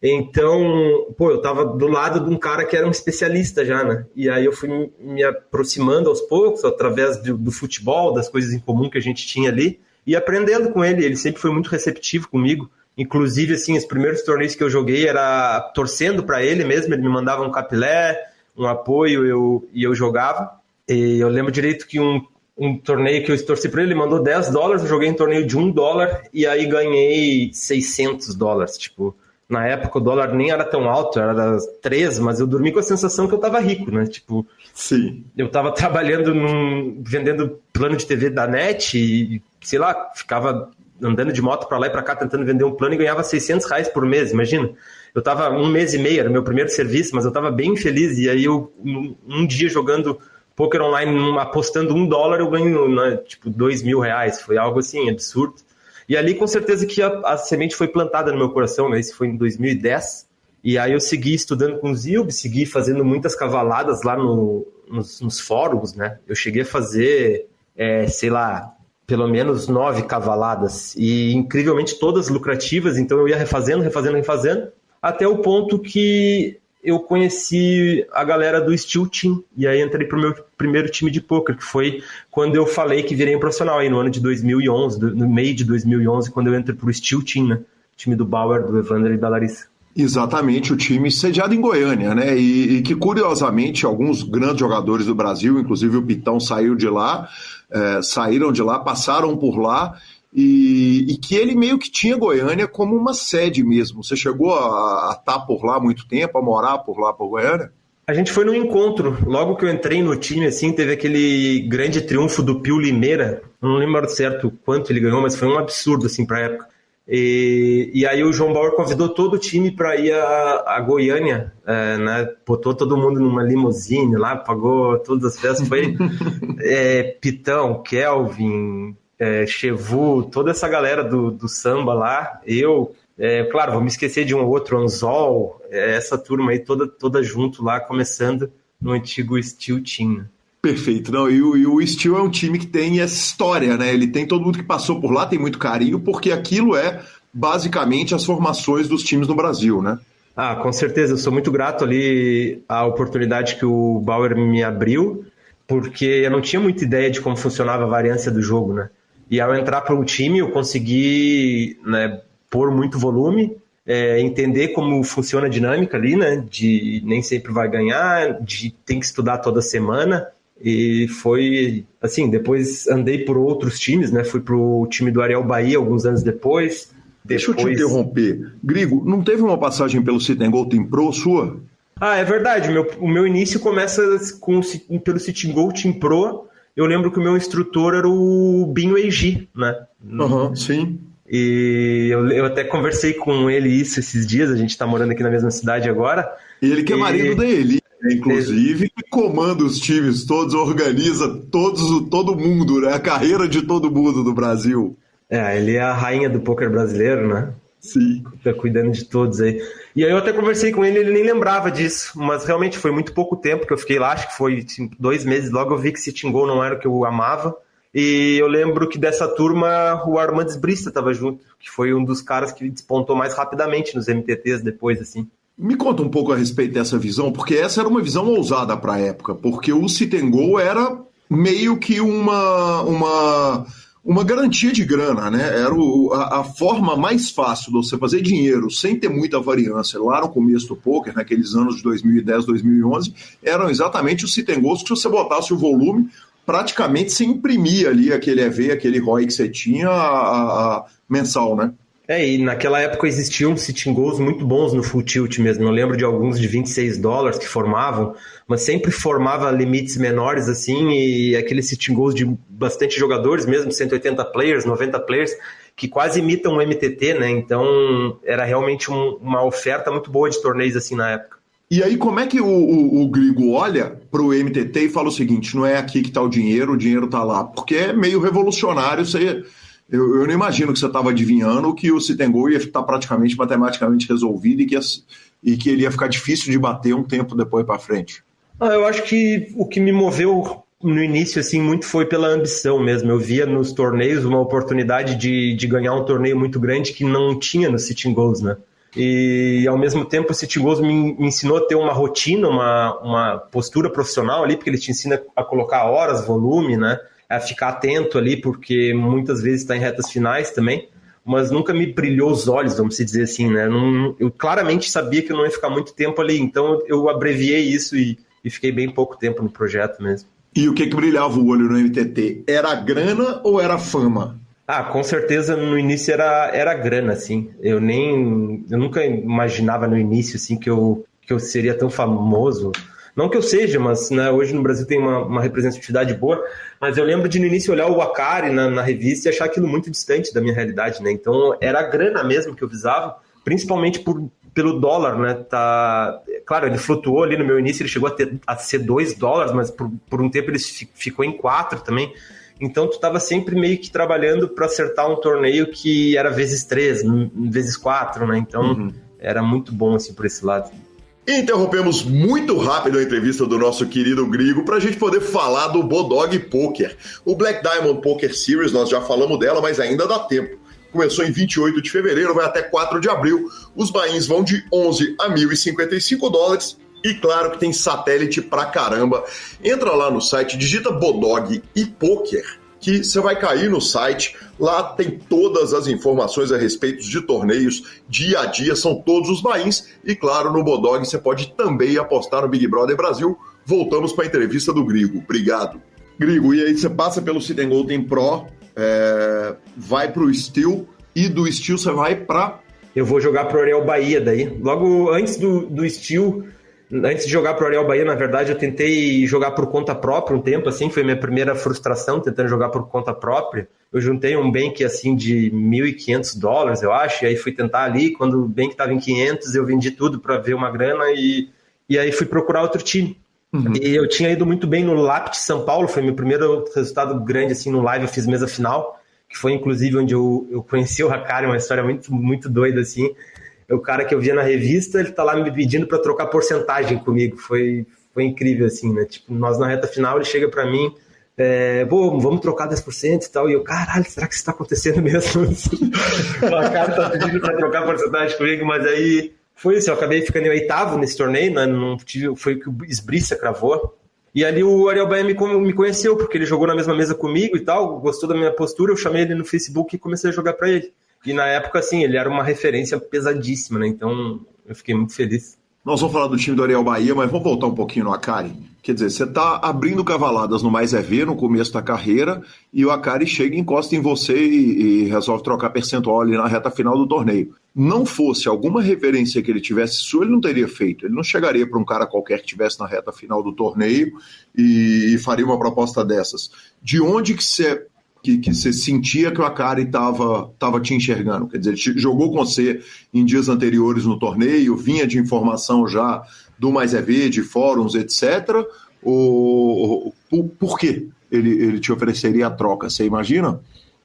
Então, eu tava do lado de um cara que era um especialista já, né? E aí eu fui me aproximando aos poucos, através do futebol, das coisas em comum que a gente tinha ali, e aprendendo com ele. Ele sempre foi muito receptivo comigo. Inclusive, assim, os primeiros torneios que eu joguei era torcendo para ele mesmo, ele me mandava um capilé, um apoio, e eu jogava. E eu lembro direito que um torneio que eu torci para ele mandou $10, eu joguei um torneio de $1, e aí ganhei $600, tipo... Na época o dólar nem era tão alto, era 3, mas eu dormi com a sensação que eu tava rico, né? Tipo, sim. Eu tava trabalhando vendendo plano de TV da NET e, sei lá, ficava andando de moto pra lá e pra cá tentando vender um plano e ganhava R$600 por mês, imagina. Eu tava 1 mês e meio, era meu primeiro serviço, mas eu tava bem feliz. E aí eu, um dia jogando poker online, apostando $1, eu ganho, né, tipo, R$2.000. Foi algo assim, absurdo. E ali, com certeza, que a semente foi plantada no meu coração, né? Isso foi em 2010. E aí eu segui estudando com o Zilb, segui fazendo muitas cavaladas lá nos fóruns, né? Eu cheguei a fazer, sei lá, pelo menos 9 cavaladas. E, incrivelmente, todas lucrativas. Então, eu ia refazendo, até o ponto que eu conheci a galera do Steel Team, e aí entrei pro meu primeiro time de poker, que foi quando eu falei que virei um profissional, aí no ano de 2011, no meio de 2011, quando eu entrei pro Steel Team, né? Time do Bauer, do Evander e da Larissa. Exatamente, o time sediado em Goiânia, né? E que, curiosamente, alguns grandes jogadores do Brasil, inclusive o Pitão saíram de lá, passaram por lá, e que ele meio que tinha Goiânia como uma sede mesmo. Você chegou a estar por lá há muito tempo, a morar por lá, por Goiânia? A gente foi num encontro, logo que eu entrei no time, assim, teve aquele grande triunfo do Pio Limeira, não lembro certo quanto ele ganhou, mas foi um absurdo, assim, pra época. E aí o João Bauer convidou todo o time para ir a Goiânia, né? Botou todo mundo numa limusine lá, pagou todas as festas, foi Pitão, Kelvin... Chevu, toda essa galera do samba lá, claro, vou me esquecer de um outro, Anzol, essa turma aí toda junto lá, começando no antigo Steel Team. Perfeito, não, e o Steel é um time que tem essa história, né? Ele tem todo mundo que passou por lá, tem muito carinho, porque aquilo é basicamente as formações dos times no Brasil, né? Com certeza, eu sou muito grato ali à oportunidade que o Bauer me abriu, porque eu não tinha muita ideia de como funcionava a variância do jogo, né? E ao entrar para o time, eu consegui, né, pôr muito volume, entender como funciona a dinâmica ali, né? De nem sempre vai ganhar, de tem que estudar toda semana. E foi, assim, depois andei por outros times, né? Fui para o time do Ariel Bahia alguns anos depois. Deixa eu te interromper. Grigo, não teve uma passagem pelo Sitting Gold Team Pro sua? É verdade. O meu início começa pelo Sitting Gold Team Pro. Eu lembro que o meu instrutor era o Binho Eiji, né? Sim. E eu até conversei com ele esses dias, a gente tá morando aqui na mesma cidade agora. Ele que é marido dele, inclusive, que comanda os times todos, organiza todo mundo, né? A carreira de todo mundo do Brasil. Ele é a rainha do poker brasileiro, né? Sim. Tá cuidando de todos aí. E aí eu até conversei com ele nem lembrava disso, mas realmente foi muito pouco tempo que eu fiquei lá, acho que foi 2 meses, logo eu vi que Sitting Gold não era o que eu amava, e eu lembro que dessa turma o Armandes Brista estava junto, que foi um dos caras que despontou mais rapidamente nos MTTs depois, assim. Me conta um pouco a respeito dessa visão, porque essa era uma visão ousada para a época, porque o Sitting Gold era meio que uma garantia de grana, né? Era a forma mais fácil de você fazer dinheiro sem ter muita variância lá no começo do poker, naqueles anos de 2010, 2011, eram exatamente os sit and goes, que se você botasse o volume, praticamente você imprimia ali aquele EV, aquele ROI que você tinha mensal, né? E naquela época existiam sit and goes muito bons no full tilt mesmo. Eu lembro de alguns de $26 que formavam, mas sempre formava limites menores assim, e aqueles sit and goes de bastante jogadores mesmo, 180 players, 90 players, que quase imitam o MTT, né? Então era realmente uma oferta muito boa de torneios assim na época. E aí como é que o Grigo olha para o MTT e fala o seguinte, não é aqui que está o dinheiro está lá, porque é meio revolucionário você... Eu não imagino que você estava adivinhando que o sit and go ia estar praticamente matematicamente resolvido e que ele ia ficar difícil de bater um tempo depois para frente. Eu acho que o que me moveu no início assim, muito foi pela ambição mesmo. Eu via nos torneios uma oportunidade de ganhar um torneio muito grande que não tinha no sit and goes, né? E ao mesmo tempo o sit and goes me ensinou a ter uma rotina, uma postura profissional ali, porque ele te ensina a colocar horas, volume, né? A ficar atento ali, porque muitas vezes está em retas finais também, mas nunca me brilhou os olhos, vamos dizer assim, né? Eu claramente sabia que eu não ia ficar muito tempo ali, então eu abreviei isso e fiquei bem pouco tempo no projeto mesmo. E o que brilhava o olho no MTT? Era grana ou era fama? Com certeza no início era grana, assim. Eu nunca imaginava no início assim, que eu seria tão famoso. Não que eu seja, mas né, hoje no Brasil tem uma representatividade boa, mas eu lembro de no início olhar o Akari na revista e achar aquilo muito distante da minha realidade, né? Então era a grana mesmo que eu visava, principalmente pelo dólar, né? Claro, ele flutuou ali no meu início, ele chegou a ser $2, mas por um tempo ele ficou em 4 também. Então tu estava sempre meio que trabalhando para acertar um torneio que era vezes 3, vezes 4, né? Então era muito bom assim por esse lado. Interrompemos muito rápido a entrevista do nosso querido Grigo para a gente poder falar do Bodog Poker. O Black Diamond Poker Series, nós já falamos dela, mas ainda dá tempo. Começou em 28 de fevereiro, vai até 4 de abril. Os buy-ins vão de $11 a $1.055. E claro que tem satélite pra caramba. Entra lá no site, digita Bodog e Poker, que você vai cair no site. Lá tem todas as informações a respeito de torneios, dia a dia, são todos os buy-ins. E claro, no Bodog você pode também apostar no Big Brother Brasil. Voltamos para a entrevista do Grigo. Obrigado. Grigo, e aí você passa pelo Sit and Go Team Pro, vai pro Steel, e do Steel você vai para... Eu vou jogar pro Ariel Bahia daí. Logo antes do Steel... Antes de jogar pro Ariel Bahia, na verdade, eu tentei jogar por conta própria um tempo, assim, foi minha primeira frustração, tentando jogar por conta própria. Eu juntei um bank, assim, de $1.500, eu acho, e aí fui tentar ali, quando o bank estava em 500, eu vendi tudo para ver uma grana, e aí fui procurar outro time. E eu tinha ido muito bem no Lapt São Paulo, foi meu primeiro resultado grande, assim, no live, eu fiz mesa final, que foi, inclusive, onde eu conheci o Hakari, uma história muito, muito doida, assim. O cara que eu via na revista, ele tá lá me pedindo para trocar porcentagem comigo. Foi incrível, assim, né? Tipo, nós na reta final, ele chega para mim, vamos trocar 10% e tal. E eu, caralho, será que isso tá acontecendo mesmo? O cara tá pedindo para trocar porcentagem comigo, mas aí foi isso. Eu acabei ficando em 8º nesse torneio, né? Foi o que o Esbriça cravou. E ali o Ariel Bahia me conheceu, porque ele jogou na mesma mesa comigo e tal, gostou da minha postura, eu chamei ele no Facebook e comecei a jogar para ele. E na época, assim, ele era uma referência pesadíssima, né? Então, eu fiquei muito feliz. Nós vamos falar do time do Ariel Bahia, mas vamos voltar um pouquinho no Akari. Quer dizer, você está abrindo cavaladas no Mais EV no começo da carreira e o Akari chega e encosta em você e resolve trocar percentual ali na reta final do torneio. Não fosse alguma referência que ele tivesse sua, ele não teria feito. Ele não chegaria para um cara qualquer que estivesse na reta final do torneio e faria uma proposta dessas. De onde que você... Que você sentia que o Akari estava te enxergando? Quer dizer, ele jogou com você em dias anteriores no torneio, vinha de informação já do Mais EV, de fóruns, etc. Por que ele te ofereceria a troca? Você imagina?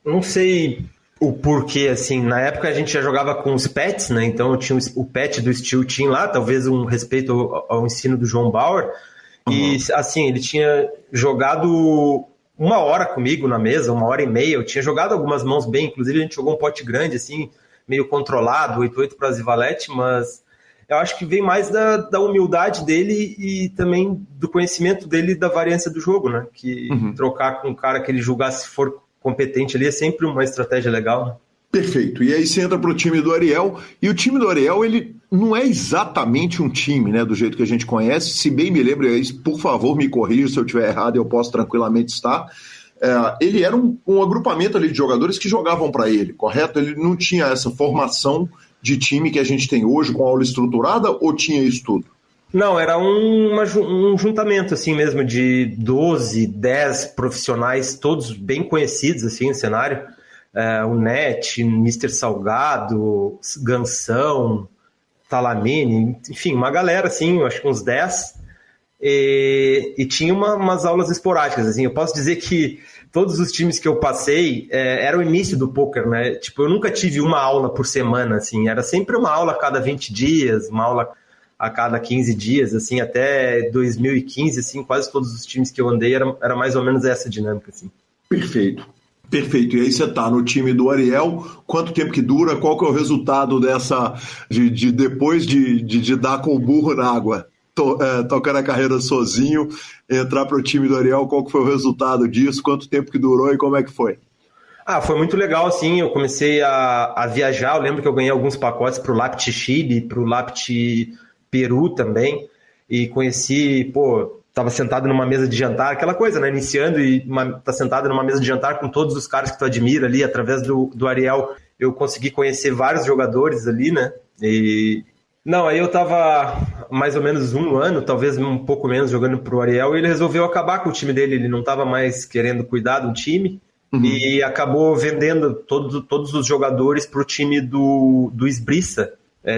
Não sei o porquê, assim. Na época a gente já jogava com os pets, né? Então eu tinha o pet do Steel Team lá, talvez um respeito ao ensino do João Bauer. E, assim, ele tinha jogado... 1 hora comigo na mesa, 1h30, eu tinha jogado algumas mãos bem, inclusive a gente jogou um pote grande, assim, meio controlado, 8-8 para Zivalete, mas eu acho que vem mais da humildade dele e também do conhecimento dele da variância do jogo, né? Que trocar com um cara que ele julgar se for competente ali é sempre uma estratégia legal, né? Perfeito. E aí você entra para o time do Ariel, e o time do Ariel, ele não é exatamente um time, né, do jeito que a gente conhece, se bem me lembro, por favor, me corrija se eu estiver errado, eu posso tranquilamente estar. Ele era um agrupamento ali de jogadores que jogavam para ele, correto? Ele não tinha essa formação de time que a gente tem hoje com aula estruturada, ou tinha isso tudo? Não, era um juntamento assim mesmo de 12, 10 profissionais, todos bem conhecidos assim no cenário. O Net, Mr. Salgado, Gansão, Talamini, enfim, uma galera assim, acho que uns 10. E tinha umas aulas esporádicas, assim. Eu posso dizer que todos os times que eu passei era o início do poker, né? Tipo, eu nunca tive uma aula por semana, assim. Era sempre uma aula a cada 20 dias, uma aula a cada 15 dias, assim, até 2015, assim, quase todos os times que eu andei era mais ou menos essa dinâmica, assim. Perfeito. Perfeito. E aí você tá no time do Ariel, quanto tempo que dura? Qual que é o resultado dessa, depois de dar com o burro na água? Tocar a carreira sozinho, entrar para o time do Ariel, qual que foi o resultado disso, quanto tempo que durou e como é que foi? Foi muito legal, assim, eu comecei a viajar, eu lembro que eu ganhei alguns pacotes para o Lapt Chile, para o Lapt Peru também, e conheci, tava sentado numa mesa de jantar, aquela coisa, né, iniciando e tá sentado numa mesa de jantar com todos os caras que tu admira ali, através do Ariel, eu consegui conhecer vários jogadores ali, né, aí eu tava mais ou menos um ano, talvez um pouco menos, jogando pro Ariel, e ele resolveu acabar com o time dele, ele não tava mais querendo cuidar do time, e acabou vendendo todos os jogadores pro time do Esbriça,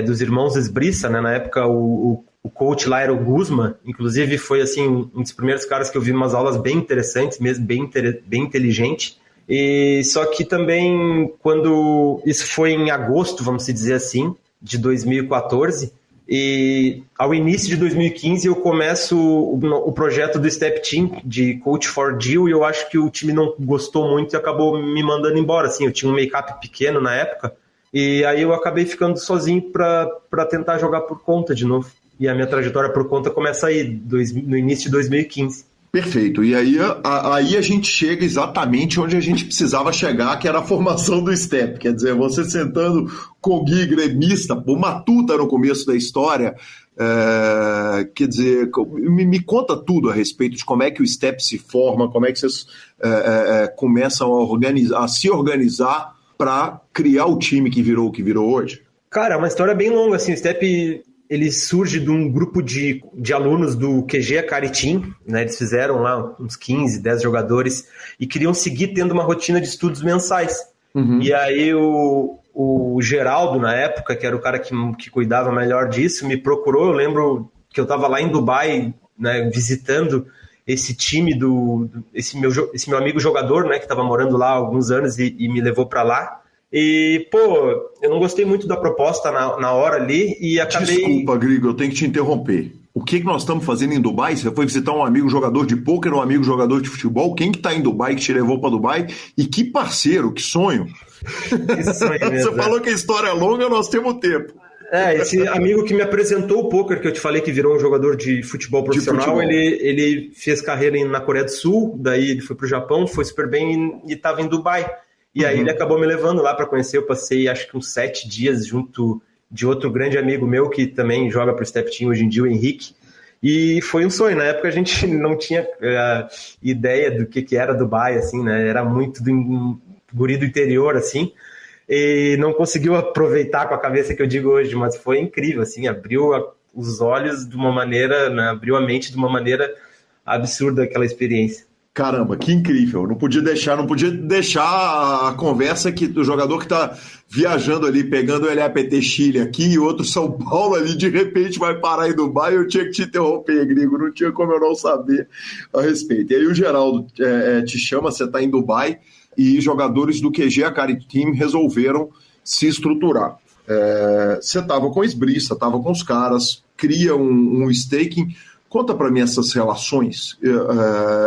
dos irmãos Esbriça, né, na época o coach lá era o Guzman, inclusive foi assim, um dos primeiros caras que eu vi umas aulas bem interessantes, mesmo bem inteligente, e só que também quando isso foi em agosto, vamos dizer assim, de 2014, e ao início de 2015 eu começo o projeto do Step Team de Coach for Deal, e eu acho que o time não gostou muito e acabou me mandando embora, assim, eu tinha um make-up pequeno na época, e aí eu acabei ficando sozinho para tentar jogar por conta de novo, e a minha trajetória por conta começa aí, no início de 2015. Perfeito, e aí a gente chega exatamente onde a gente precisava chegar, que era a formação do Step, quer dizer, você sentando com o Gui, gremista, o Matuta no começo da história, quer dizer, me conta tudo a respeito de como é que o Step se forma, como é que vocês começam a se organizar para criar o time que virou o que virou hoje. Cara, é uma história bem longa, assim, o Step... Ele surge de um grupo de alunos do QG Acari Team, né? Eles fizeram lá uns 15, 10 jogadores e queriam seguir tendo uma rotina de estudos mensais. E aí o Geraldo, na época, que era o cara que cuidava melhor disso, me procurou. Eu lembro que eu estava lá em Dubai, né, visitando esse time esse meu amigo jogador, né, que estava morando lá há alguns anos e me levou para lá. E, eu não gostei muito da proposta na hora ali e acabei... Desculpa, Grigo, eu tenho que te interromper. O que nós estamos fazendo em Dubai? Você foi visitar um amigo jogador de pôquer, um amigo jogador de futebol? Quem que tá em Dubai, que te levou para Dubai? E que parceiro, que sonho! Que sonho mesmo, Você falou que a história é longa, nós temos tempo. Esse amigo que me apresentou o pôquer, que eu te falei que virou um jogador de futebol profissional, ele fez carreira na Coreia do Sul, daí ele foi pro Japão, foi super bem e estava em Dubai. E aí ele acabou me levando lá para conhecer. Eu passei acho que uns 7 dias junto de outro grande amigo meu que também joga pro Step Team hoje em dia, o Henrique. E foi um sonho. Na época a gente não tinha ideia do que era Dubai, assim, né? Era muito do guri do interior, assim. E não conseguiu aproveitar com a cabeça que eu digo hoje, mas foi incrível, assim. Abriu os olhos de uma maneira, né? Abriu a mente de uma maneira absurda aquela experiência. Caramba, que incrível. Não podia deixar a conversa que o jogador que está viajando ali, pegando o LAPT Chile aqui e outro São Paulo ali, de repente vai parar em Dubai. Eu tinha que te interromper, Grigo, não tinha como eu não saber a respeito. E aí o Geraldo te chama, você está em Dubai e jogadores do QG Acari Team resolveram se estruturar. Você estava com o Esbriça, estava com os caras, cria um staking. Conta para mim essas relações.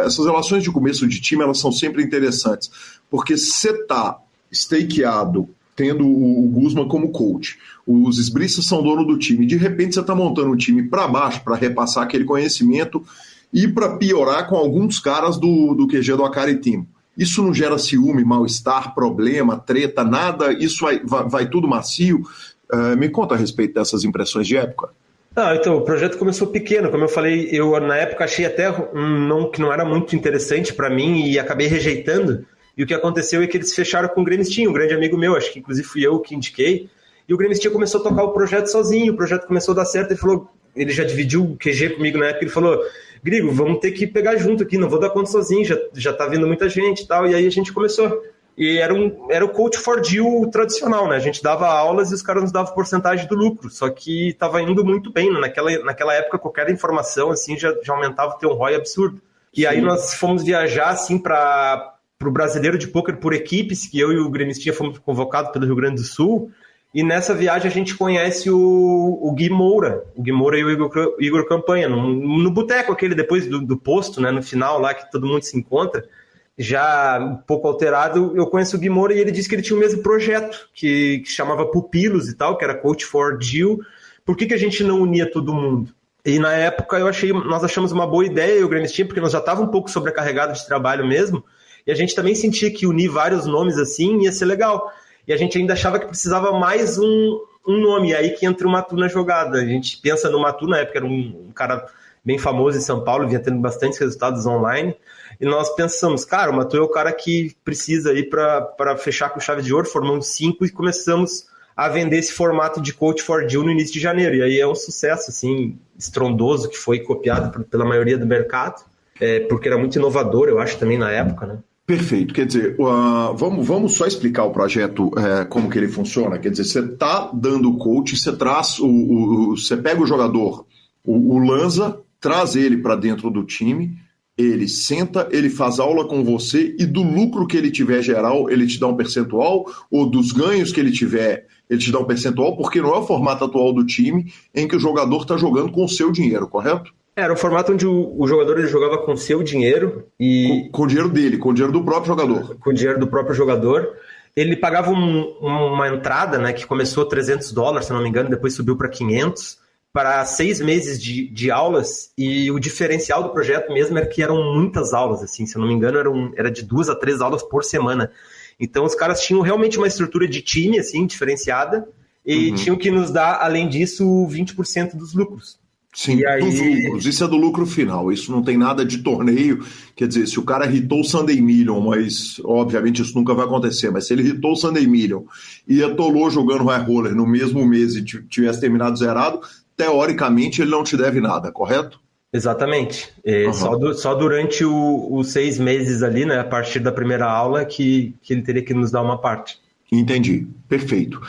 Essas relações de começo de time, elas são sempre interessantes, porque você está stakeado tendo o Guzman como coach. Os esbristas são dono do time. De repente você está montando um time para baixo, para repassar aquele conhecimento e para piorar com alguns caras do QG do Akari Team. Isso não gera ciúme, mal-estar, problema, treta, nada? Isso vai tudo macio? Me conta a respeito dessas impressões de época. Então, o projeto começou pequeno, como eu falei, eu na época achei até que não era muito interessante para mim e acabei rejeitando, e o que aconteceu é que eles fecharam com o Gremistinho, um grande amigo meu, acho que inclusive fui eu que indiquei, e o Gremistinho começou a tocar o projeto sozinho, o projeto começou a dar certo, ele já dividiu o QG comigo na época, ele falou, Grigo, vamos ter que pegar junto aqui, não vou dar conta sozinho, já tá vindo muita gente e tal, e aí a gente começou. E era o coach for deal tradicional, né? A gente dava aulas e os caras nos davam porcentagem do lucro, só que estava indo muito bem, né? Naquela época qualquer informação assim já aumentava o teu ROI absurdo. E aí nós fomos viajar assim para o Brasileiro de Pôquer por equipes, que eu e o Gremistinha fomos convocados pelo Rio Grande do Sul, e nessa viagem a gente conhece o Gui Moura e o Igor Campanha, no boteco aquele depois do posto, né? No final lá que todo mundo se encontra. Já um pouco alterado, eu conheço o Gui Moura e ele disse que ele tinha o mesmo projeto, que chamava Pupilos e tal, que era Coach for Deal. Por que a gente não unia todo mundo? E na época nós achamos uma boa ideia, o Gremistinha, porque nós já estávamos um pouco sobrecarregados de trabalho mesmo, e a gente também sentia que unir vários nomes assim ia ser legal. E a gente ainda achava que precisava mais um nome, aí que entra o Matu na jogada. A gente pensa no Matu, na época era um cara bem famoso em São Paulo, vinha tendo bastantes resultados online, e nós pensamos, cara, o Matu é o cara que precisa aí para fechar com chave de ouro, formamos 5 e começamos a vender esse formato de Coach for Deal no início de janeiro, e aí é um sucesso, assim, estrondoso, que foi copiado pela maioria do mercado, porque era muito inovador, eu acho, também na época, né? Perfeito, quer dizer, vamos só explicar o projeto, como que ele funciona, quer dizer, você está dando o coach, você traz, você pega o jogador, o Lanza, traz ele para dentro do time, ele senta, ele faz aula com você e do lucro que ele tiver geral, ele te dá um percentual, ou dos ganhos que ele tiver, ele te dá um percentual, porque não é o formato atual do time em que o jogador está jogando com o seu dinheiro, correto? Era um formato onde o jogador ele jogava com seu dinheiro e... Com o dinheiro dele, com o dinheiro do próprio jogador. Com o dinheiro do próprio jogador. Ele pagava uma entrada, né, que começou $300, se não me engano, depois subiu para 500, para 6 meses de aulas, e o diferencial do projeto mesmo era que eram muitas aulas, assim, se eu não me engano, era de 2 a 3 aulas por semana. Então os caras tinham realmente uma estrutura de time, assim, diferenciada, e tinham que nos dar, além disso, 20% dos lucros. Sim, aí... dos lucros, isso é do lucro final, isso não tem nada de torneio, quer dizer, se o cara hitou o Sunday Million, mas obviamente isso nunca vai acontecer, mas se ele hitou o Sunday Million e atolou jogando High Roller no mesmo mês e tivesse terminado zerado, teoricamente ele não te deve nada, correto? Exatamente, só durante os 6 meses ali, né, a partir da primeira aula que ele teria que nos dar uma parte. Entendi, perfeito.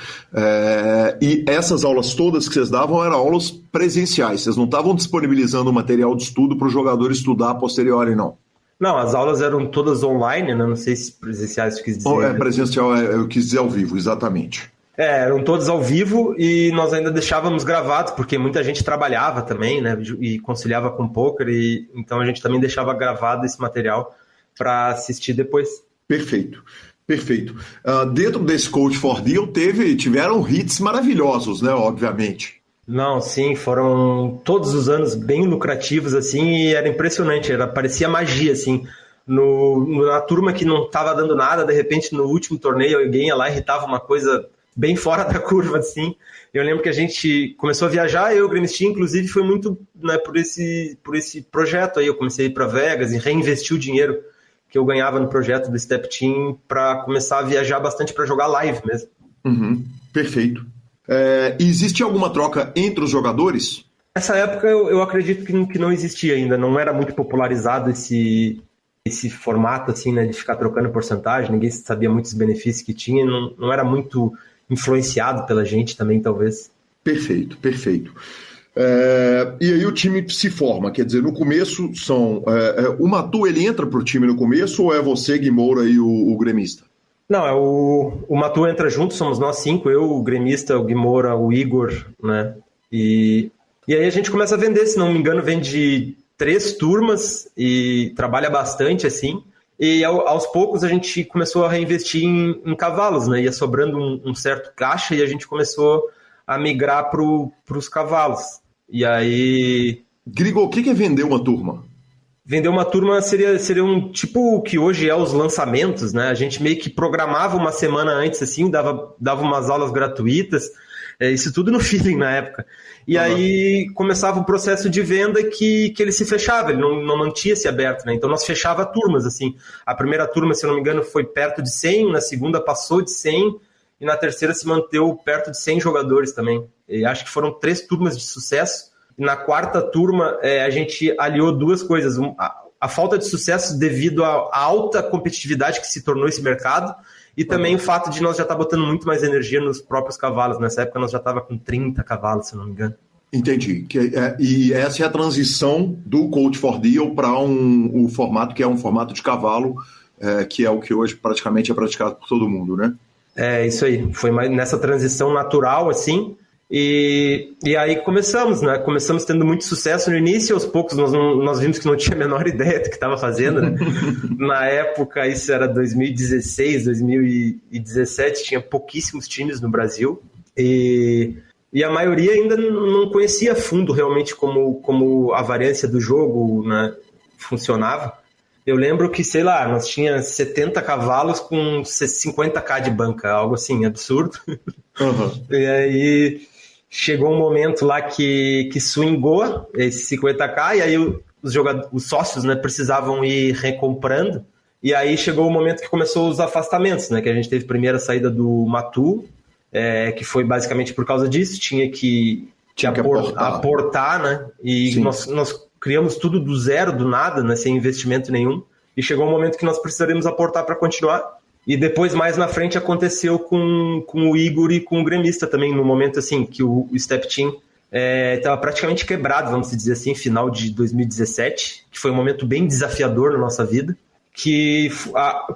E essas aulas todas que vocês davam eram aulas presenciais, vocês não estavam disponibilizando material de estudo para o jogador estudar a posteriori, não? Não, as aulas eram todas online, né? Não sei se presenciais eu quis dizer. Presencial, eu quis dizer ao vivo, exatamente. Eram todos ao vivo e nós ainda deixávamos gravados, porque muita gente trabalhava também, né? E conciliava com poker, e então a gente também deixava gravado esse material para assistir depois. Perfeito. Dentro desse Coach for Deal tiveram hits maravilhosos, né? Obviamente. Não, sim, foram todos os anos bem lucrativos, assim, e era impressionante, parecia magia, assim. Na turma que não estava dando nada, de repente, no último torneio, alguém ia lá e irritava uma coisa bem fora da curva, assim. Eu lembro que a gente começou a viajar, eu e o Gremistinha, inclusive, foi muito, né, por esse projeto aí. Eu comecei a ir para Vegas e reinvesti o dinheiro que eu ganhava no projeto do Step Team para começar a viajar bastante para jogar live mesmo. Perfeito. Existe alguma troca entre os jogadores? Nessa época eu acredito que não existia ainda, não era muito popularizado esse formato assim, né, de ficar trocando porcentagem, ninguém sabia muitos benefícios que tinha, não era muito influenciado pela gente também, talvez. Perfeito. E aí o time se forma, quer dizer, no começo são... o Matu, ele entra pro time no começo ou é você, Gui Moura e o gremista? Não, o Matu entra junto, somos nós 5, eu, o gremista, o Gui Moura, o Igor, né? E aí a gente começa a vender, se não me engano, vende 3 turmas e trabalha bastante, assim. E aos poucos a gente começou a reinvestir em cavalos, né? Ia sobrando um certo caixa e a gente começou a migrar para os cavalos. E aí... Grigol, o que é vender uma turma? Vender uma turma seria um tipo o que hoje é os lançamentos, né? A gente meio que programava uma semana antes, assim, dava umas aulas gratuitas, isso tudo no feeling na época. E aí começava o processo de venda que ele se fechava, ele não mantinha-se aberto, né? Então nós fechava turmas, assim. A primeira turma, se eu não me engano, foi perto de 100, na segunda passou de 100 e na terceira se manteve perto de 100 jogadores também. E acho que foram 3 turmas de sucesso. Na quarta turma, a gente aliou 2 coisas. A falta de sucesso devido à alta competitividade que se tornou esse mercado e também o fato de nós já estar botando muito mais energia nos próprios cavalos. Nessa época nós já estava com 30 cavalos, se não me engano. Entendi. E essa é a transição do Coach for Deal para um formato que é um formato de cavalo, que é o que hoje praticamente é praticado por todo mundo, né? É, isso aí. Foi mais nessa transição natural, assim. E aí começamos, né? Começamos tendo muito sucesso no início, aos poucos nós vimos que não tinha a menor ideia do que estava fazendo, né? Na época, isso era 2016, 2017, tinha pouquíssimos times no Brasil e a maioria ainda não conhecia a fundo realmente como a variância do jogo, né, funcionava. Eu lembro que, sei lá, nós tínhamos 70 cavalos com 50k de banca, algo assim, absurdo. E aí... Chegou um momento lá que swingou esse 50k e aí os sócios, né, precisavam ir recomprando. E aí chegou o momento que começou os afastamentos, né, que a gente teve a primeira saída do Matu, que foi basicamente por causa disso, tinha que aportar, né, e nós criamos tudo do zero, do nada, né, sem investimento nenhum. E chegou um momento que nós precisaríamos aportar para continuar. E depois, mais na frente, aconteceu com o Igor e com o Gremista também, no momento assim que o Step Team estava praticamente quebrado, vamos dizer assim, final de 2017, que foi um momento bem desafiador na nossa vida, que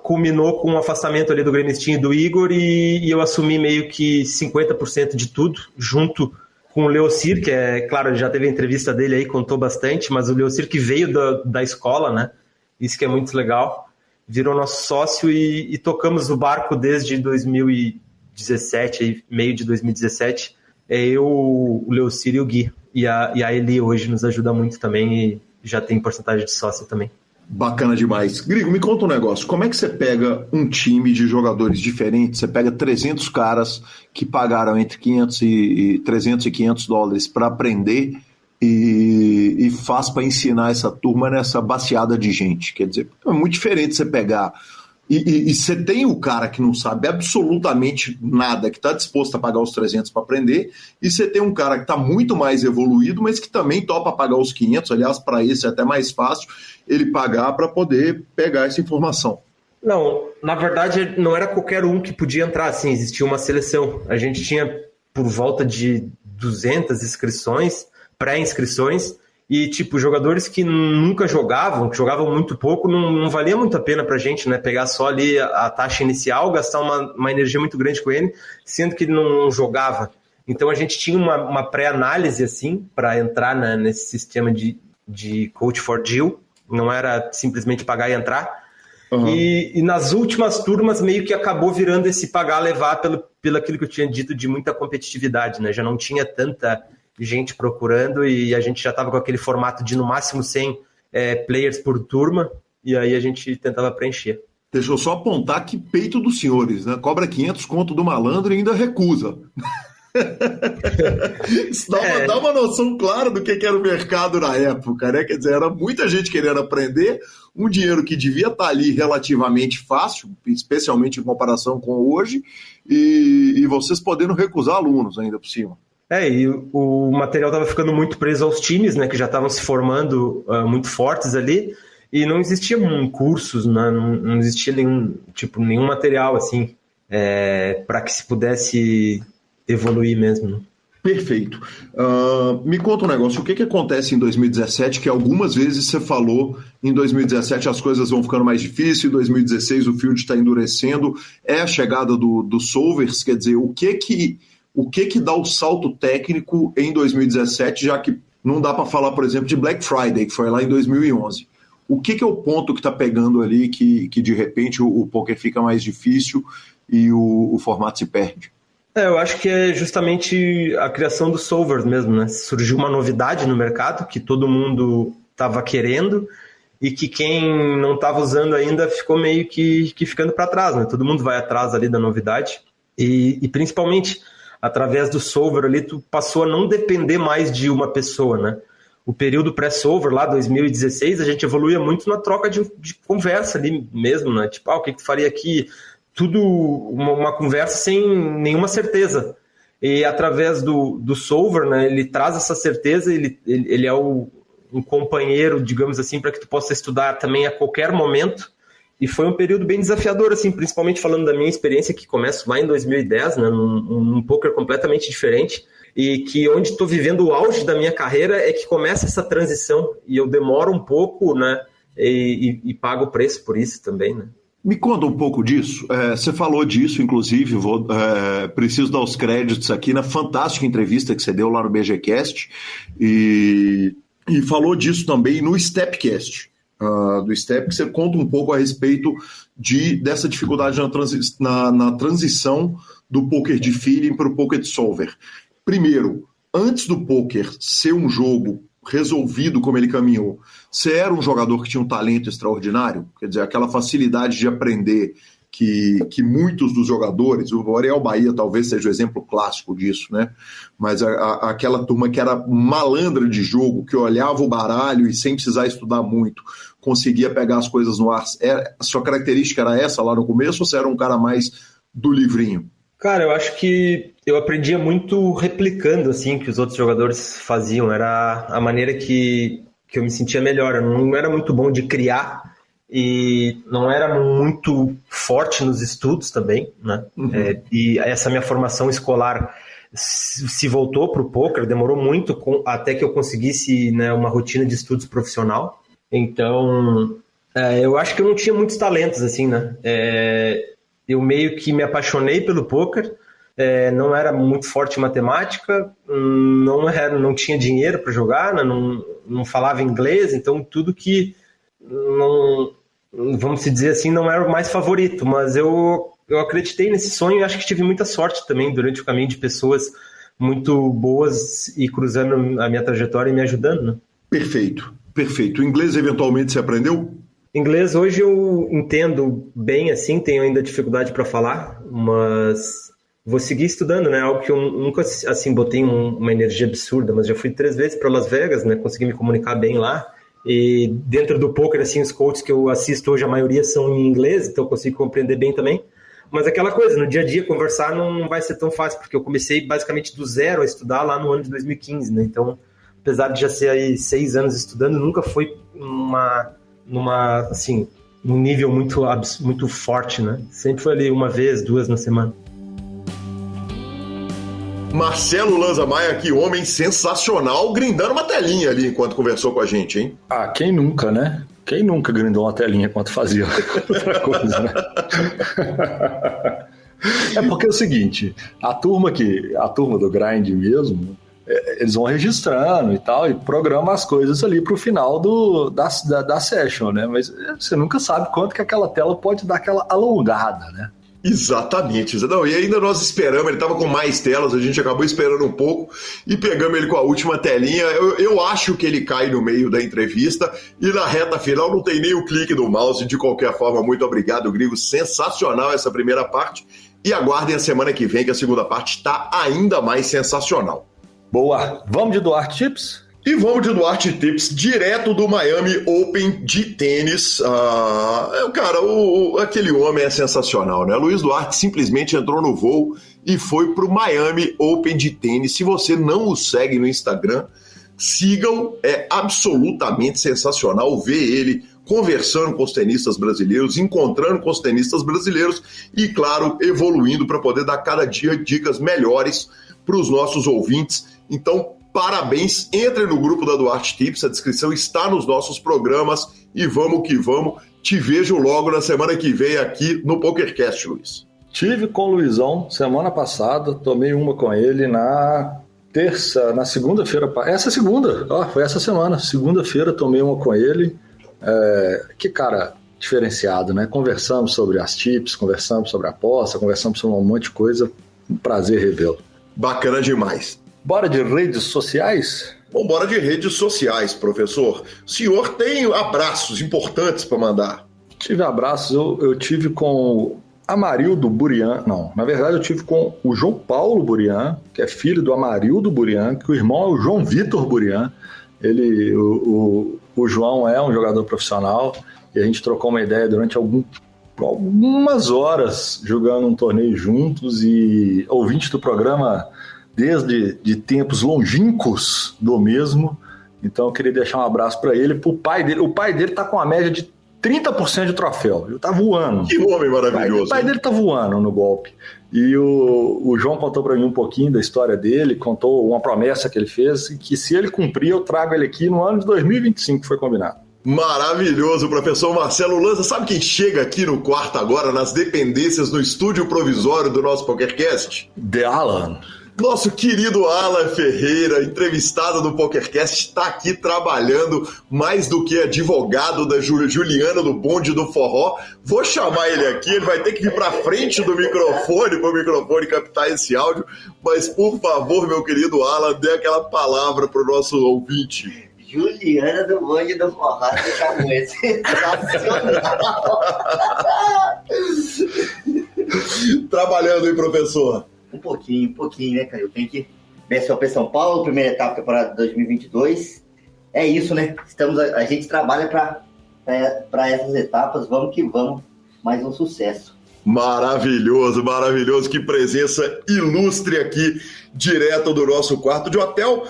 culminou com o afastamento ali do Gremistinho e do Igor, e eu assumi meio que 50% de tudo, junto com o Leocir, que claro, já teve a entrevista dele aí, contou bastante, mas o Leocir que veio da escola, né? Isso que é muito legal. Virou nosso sócio e tocamos o barco desde 2017, meio de 2017. Eu, o Leocir e o Gui. E a Eli hoje nos ajuda muito também e já tem porcentagem de sócio também. Bacana demais. Grigo, me conta um negócio. Como é que você pega um time de jogadores diferentes? Você pega 300 caras que pagaram entre 300 e 500 dólares para aprender e faz para ensinar essa turma nessa baciada de gente. Quer dizer, é muito diferente você pegar e você tem o cara que não sabe absolutamente nada, que está disposto a pagar os 300 para aprender, e você tem um cara que está muito mais evoluído, mas que também topa pagar os 500, aliás, para esse é até mais fácil ele pagar para poder pegar essa informação. Não, na verdade não era qualquer um que podia entrar, assim, existia uma seleção. A gente tinha por volta de 200 inscrições, pré-inscrições, e tipo, jogadores que nunca jogavam, que jogavam muito pouco, não valia muito a pena pra gente, né, pegar só ali a taxa inicial, gastar uma energia muito grande com ele, sendo que ele não jogava. Então a gente tinha uma pré-análise assim, para entrar nesse sistema de Coach for Deal, não era simplesmente pagar e entrar. Uhum. E nas últimas turmas meio que acabou virando esse pagar levar pelo aquilo que eu tinha dito de muita competitividade, né, já não tinha tanta gente procurando e a gente já estava com aquele formato de no máximo 100 players por turma, e aí a gente tentava preencher. Deixa eu só apontar que peito dos senhores, né? Cobra 500 conto do malandro e ainda recusa. Isso dá uma noção clara do que era o mercado na época, né? Quer dizer, era muita gente querendo aprender, um dinheiro que devia estar ali relativamente fácil, especialmente em comparação com hoje, e vocês podendo recusar alunos ainda por cima. E o material estava ficando muito preso aos times, né, que já estavam se formando muito fortes ali, e não existiam cursos, né, não existia nenhum material assim para que se pudesse evoluir mesmo. Né? Perfeito. Me conta um negócio, o que acontece em 2017, que algumas vezes você falou, em 2017 as coisas vão ficando mais difíceis, em 2016 o field está endurecendo, é a chegada do Solvers, quer dizer, o que dá o salto técnico em 2017, já que não dá para falar, por exemplo, de Black Friday, que foi lá em 2011. O que é o ponto que está pegando ali que de repente o poker fica mais difícil e o formato se perde? Eu acho que é justamente a criação dos solvers mesmo, né? Surgiu uma novidade no mercado que todo mundo estava querendo e que quem não estava usando ainda ficou meio que ficando para trás, né? Todo mundo vai atrás ali da novidade e principalmente através do solver ali tu passou a não depender mais de uma pessoa, né? O período pré-solver lá, 2016, a gente evoluía muito na troca de conversa ali mesmo, né? Tipo, o que tu faria aqui? Tudo uma conversa sem nenhuma certeza. E através do solver, né, ele traz essa certeza, ele é um companheiro, digamos assim, para que tu possa estudar também a qualquer momento. E foi um período bem desafiador, assim, principalmente falando da minha experiência, que começa lá em 2010, né, num poker completamente diferente, e que onde estou vivendo o auge da minha carreira é que começa essa transição, e eu demoro um pouco, né, e pago o preço por isso também, né. Me conta um pouco disso. Você falou disso, inclusive, preciso dar os créditos aqui na fantástica entrevista que você deu lá no BGCast e falou disso também no Stepcast, do Step, que você conta um pouco a respeito dessa dificuldade na transição do poker de feeling para o poker de solver. Primeiro, antes do poker ser um jogo resolvido como ele caminhou, você era um jogador que tinha um talento extraordinário? Quer dizer, aquela facilidade de aprender que muitos dos jogadores, o Ariel Bahia talvez seja o exemplo clássico disso, né? Mas aquela turma que era malandra de jogo, que olhava o baralho e sem precisar estudar muito, conseguia pegar as coisas no ar. A sua característica era essa lá no começo ou você era um cara mais do livrinho? Cara, eu acho que eu aprendia muito replicando, assim, que os outros jogadores faziam. Era a maneira que eu me sentia melhor. Eu não era muito bom de criar e não era muito forte nos estudos também, né? Uhum. E essa minha formação escolar se voltou para o poker, demorou muito até que eu conseguisse, né, uma rotina de estudos profissional. Então, eu acho que eu não tinha muitos talentos, assim, né? Eu meio que me apaixonei pelo poker, não era muito forte em matemática, não tinha dinheiro para jogar, né? não falava inglês, então tudo que, vamos dizer assim, não era o mais favorito, mas eu acreditei nesse sonho e acho que tive muita sorte também durante o caminho de pessoas muito boas e cruzando a minha trajetória e me ajudando, né? Perfeito. O inglês eventualmente você aprendeu? Inglês hoje eu entendo bem, assim, tenho ainda dificuldade para falar, mas vou seguir estudando, né? Algo que eu nunca, assim, botei uma energia absurda, mas já fui 3 vezes para Las Vegas, né? Consegui me comunicar bem lá. E dentro do poker, assim, os coaches que eu assisto hoje, a maioria são em inglês, então eu consigo compreender bem também. Mas aquela coisa, no dia a dia, conversar não vai ser tão fácil, porque eu comecei basicamente do zero a estudar lá no ano de 2015, né? Então, apesar de já ser aí 6 anos estudando, nunca foi assim, num nível muito forte, né? Sempre foi ali 1 vez, 2 na semana. Marcelo Lanza Maia, que homem sensacional, grindando uma telinha ali enquanto conversou com a gente, hein? Quem nunca, né? Quem nunca grindou uma telinha enquanto fazia outra coisa, né? Porque é o seguinte, a turma do grind mesmo, eles vão registrando e tal, e programam as coisas ali pro final da session, né? Mas você nunca sabe quanto que aquela tela pode dar aquela alongada, né? Exatamente. Não, e ainda nós esperamos, ele estava com mais telas, a gente acabou esperando um pouco e pegamos ele com a última telinha. Eu acho que ele cai no meio da entrevista e na reta final não tem nem o clique do mouse. De qualquer forma, muito obrigado, Grigo. Sensacional essa primeira parte. E aguardem a semana que vem, que a segunda parte está ainda mais sensacional. Boa. Vamos de Duarte Tips? E vamos de Duarte Tips, direto do Miami Open de tênis. Cara, aquele homem é sensacional, né? Luiz Duarte simplesmente entrou no voo e foi pro Miami Open de tênis. Se você não o segue no Instagram, sigam, é absolutamente sensacional ver ele conversando com os tenistas brasileiros, encontrando com os tenistas brasileiros e, claro, evoluindo para poder dar cada dia dicas melhores para os nossos ouvintes. Então, parabéns, entre no grupo da Duarte Tips, a descrição está nos nossos programas e vamos que vamos. Te vejo logo na semana que vem aqui no PokerCast, Luiz. Tive com o Luizão semana passada, tomei uma com ele na segunda-feira, foi essa semana, segunda-feira tomei uma com ele, Que cara diferenciado, né? Conversamos sobre as tips, conversamos sobre a aposta, conversamos sobre um monte de coisa. Um prazer revê-lo. Bacana demais. Bora de redes sociais? Bom, bora de redes sociais, professor. O senhor tem abraços importantes para mandar. Tive abraços, eu tive com Amarildo Burian, não, na verdade eu tive com o João Paulo Burian, que é filho do Amarildo Burian, que o irmão é o João Vitor Burian. O João é um jogador profissional e a gente trocou uma ideia durante algumas horas jogando um torneio juntos, e ouvinte do programa desde de tempos longínquos do mesmo. Então eu queria deixar um abraço para ele, pro pai dele. O pai dele tá com uma média de 30% de troféu, ele tá voando. Que homem maravilhoso. O pai dele tá voando no golpe. E o João contou para mim um pouquinho da história dele, contou uma promessa que ele fez, que se ele cumprir, eu trago ele aqui no ano de 2025, que foi combinado. Maravilhoso, professor Marcelo Lanza. Sabe quem chega aqui no quarto agora, nas dependências, no estúdio provisório do nosso PokerCast? The Alan. Nosso querido Alan Ferreira, entrevistado do PokerCast, está aqui trabalhando mais do que advogado da Juliana do Bonde do Forró. Vou chamar ele aqui, ele vai ter que vir para frente do microfone, para o microfone captar esse áudio. Mas, por favor, meu querido Alan, dê aquela palavra para o nosso ouvinte. Juliana do Bonde do Forró, você chamou esse sensacional. Trabalhando, hein, professor? Um pouquinho, né, cara? Eu tenho que... BSOP São Paulo, primeira etapa, temporada 2022. É isso, né? A gente trabalha para essas etapas. Vamos que vamos. Mais um sucesso. Maravilhoso, maravilhoso. Que presença ilustre aqui, direto do nosso quarto de hotel.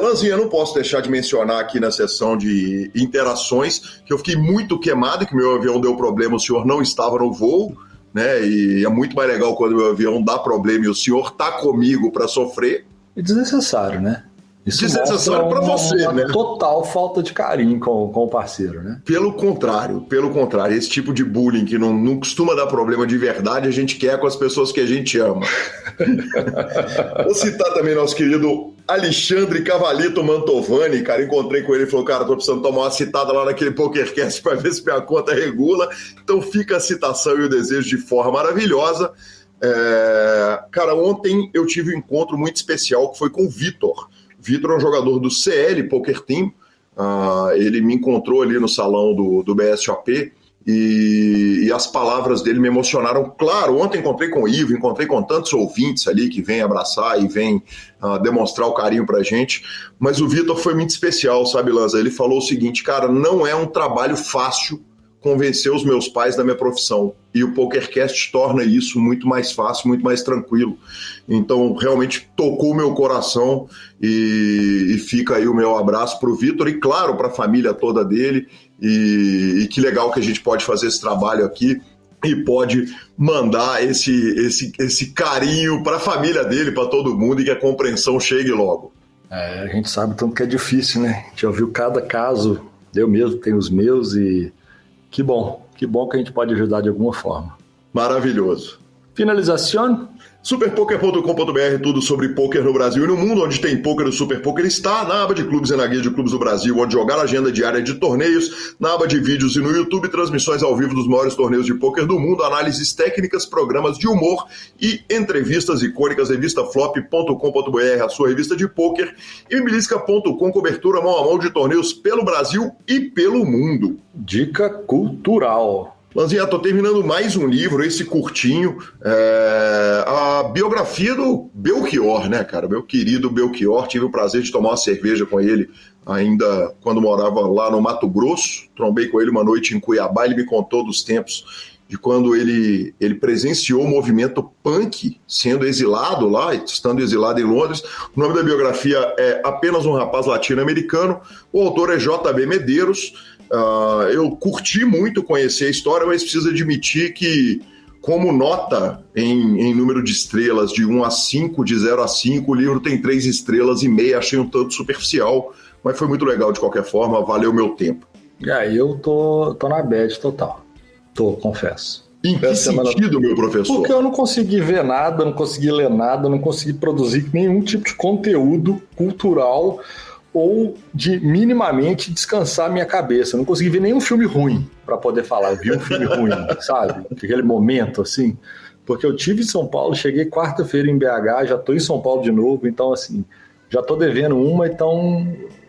Lanzinha, não posso deixar de mencionar aqui na sessão de interações que eu fiquei muito queimado, que meu avião deu problema, o senhor não estava no voo, né? E é muito mais legal quando o meu avião dá problema e o senhor tá comigo para sofrer. É desnecessário, né? Isso desnecessário para você, né? Total falta de carinho com o parceiro, né? Pelo contrário. Esse tipo de bullying que não costuma dar problema de verdade, a gente quer com as pessoas que a gente ama. Vou citar também nosso querido Alexandre Cavalito Mantovani, cara, encontrei com ele e falou, cara, tô precisando tomar uma citada lá naquele PokerCast para ver se minha conta regula. Então fica a citação e o desejo de forma maravilhosa. Cara, ontem eu tive um encontro muito especial que foi com o Vitor. Vitor é um jogador do CL Poker Team. Ele me encontrou ali no salão do BSOP e as palavras dele me emocionaram. Claro, ontem encontrei com o Ivo, encontrei com tantos ouvintes ali que vêm abraçar e vêm demonstrar o carinho pra gente, mas o Vitor foi muito especial, sabe, Lanza? Ele falou o seguinte, cara, não é um trabalho fácil convencer os meus pais da minha profissão, e o PokerCast torna isso muito mais fácil, muito mais tranquilo. Então, realmente tocou o meu coração e fica aí o meu abraço para o Vitor e, claro, para a família toda dele, e que legal que a gente pode fazer esse trabalho aqui e pode mandar esse carinho para a família dele, para todo mundo, e que a compreensão chegue logo. A gente sabe tanto que é difícil, né? A gente já ouviu cada caso, eu mesmo tenho os meus, e que bom que a gente pode ajudar de alguma forma. Maravilhoso. Finalização? Superpoker.com.br, tudo sobre poker no Brasil e no mundo. Onde tem poker, o Super Poker está. Na aba de clubes e na guia de clubes do Brasil, onde jogar a agenda diária de torneios. Na aba de vídeos e no YouTube, transmissões ao vivo dos maiores torneios de poker do mundo, análises técnicas, programas de humor e entrevistas icônicas. Revistaflop.com.br, a sua revista de poker. E Mibilisca.com, cobertura mão a mão de torneios pelo Brasil e pelo mundo. Dica cultural. Lanzinha, tô terminando mais um livro, esse curtinho, a biografia do Belchior, né, cara? Meu querido Belchior, tive o prazer de tomar uma cerveja com ele ainda quando morava lá no Mato Grosso, trombei com ele uma noite em Cuiabá, ele me contou dos tempos de quando ele presenciou o movimento punk sendo exilado lá, estando exilado em Londres. O nome da biografia é Apenas um Rapaz Latino-Americano, o autor é J.B. Medeiros. Eu curti muito conhecer a história, mas preciso admitir que, como nota em número de estrelas de 1 a 5, de 0 a 5, o livro tem 3,5 estrelas, achei um tanto superficial, mas foi muito legal de qualquer forma, valeu o meu tempo. E aí eu tô na bad total, confesso. Em que sentido, meu professor? Porque eu não consegui ver nada, não consegui ler nada, não consegui produzir nenhum tipo de conteúdo cultural ou de minimamente descansar minha cabeça. Eu não consegui ver nenhum filme ruim para poder falar. Eu vi um filme ruim, sabe? Aquele momento assim. Porque eu tive em São Paulo, cheguei quarta-feira em BH, já estou em São Paulo de novo, então assim, já estou devendo uma, então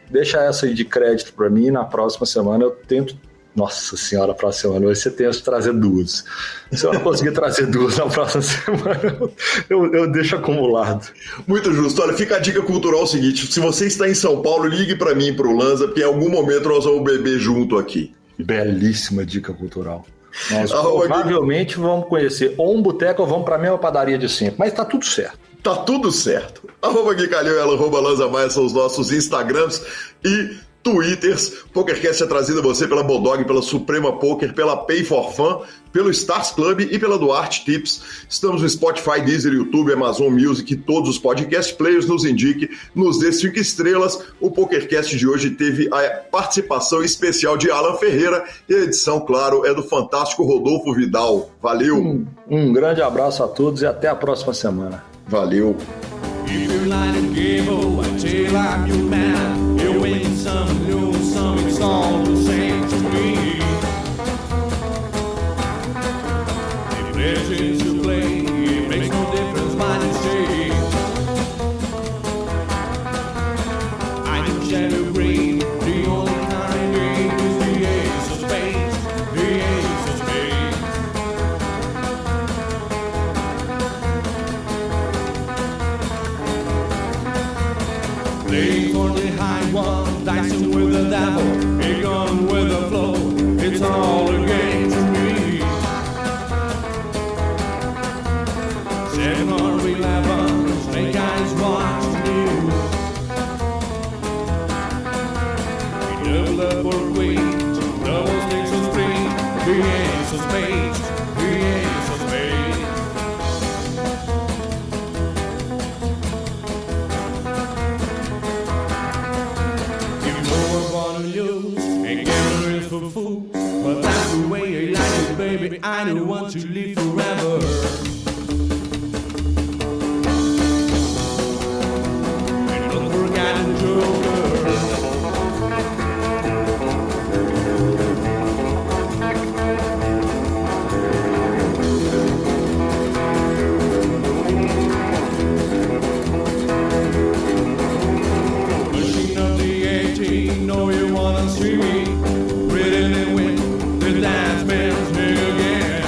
deixa essa aí de crédito para mim. Na próxima semana eu tento. Nossa senhora, próxima semana vai ser tenso de trazer duas. Se eu não conseguir trazer duas na próxima semana, eu deixo acumulado. Muito justo. Olha, fica a dica cultural seguinte: se você está em São Paulo, ligue para mim, para o Lanza, porque em algum momento nós vamos beber junto aqui. Belíssima dica cultural. Nós provavelmente vamos conhecer ou um boteco ou vamos para a mesma padaria de sempre, mas tá tudo certo. Tá tudo certo. @Gui Calhão, @Lanza Maia são os nossos Instagrams e Twitters. PokerCast é trazido a você pela Bodog, pela Suprema Poker, pela Pay for Fun, pelo Stars Club e pela Duarte Tips. Estamos no Spotify, Deezer, YouTube, Amazon Music, todos os podcast players. Nos indique, nos dê 5 estrelas. O PokerCast de hoje teve a participação especial de Alan Ferreira e a edição, claro, é do fantástico Rodolfo Vidal. Valeu! Um grande abraço a todos e até a próxima semana. Valeu! If you like to give away, I'm your man. You win some, lose some, it's all the same to me. If there's to play, it makes no difference what you say. I can share a green, the only kind game is the ace of spades, the ace of spades. Playing for the high one, dicing with the devil, a gun with the flow, it's all a game to me. 7 or 11, snake eyes watching you. We double up or queen, double sticks of spring, the ace of spades, the ace of spades. For fools, but that's the way I like it, baby. I don't want to live forever. And don't forget the Joker. Pushing up the 18, know you wanna see me. The dance bells ring again.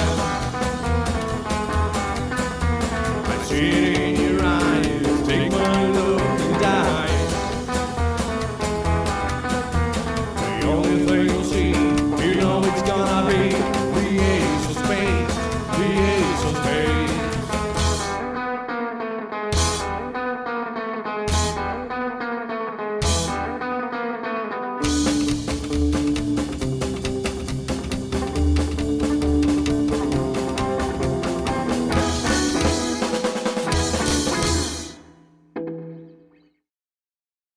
I see it in your eyes. Take my look and die. The only thing you'll see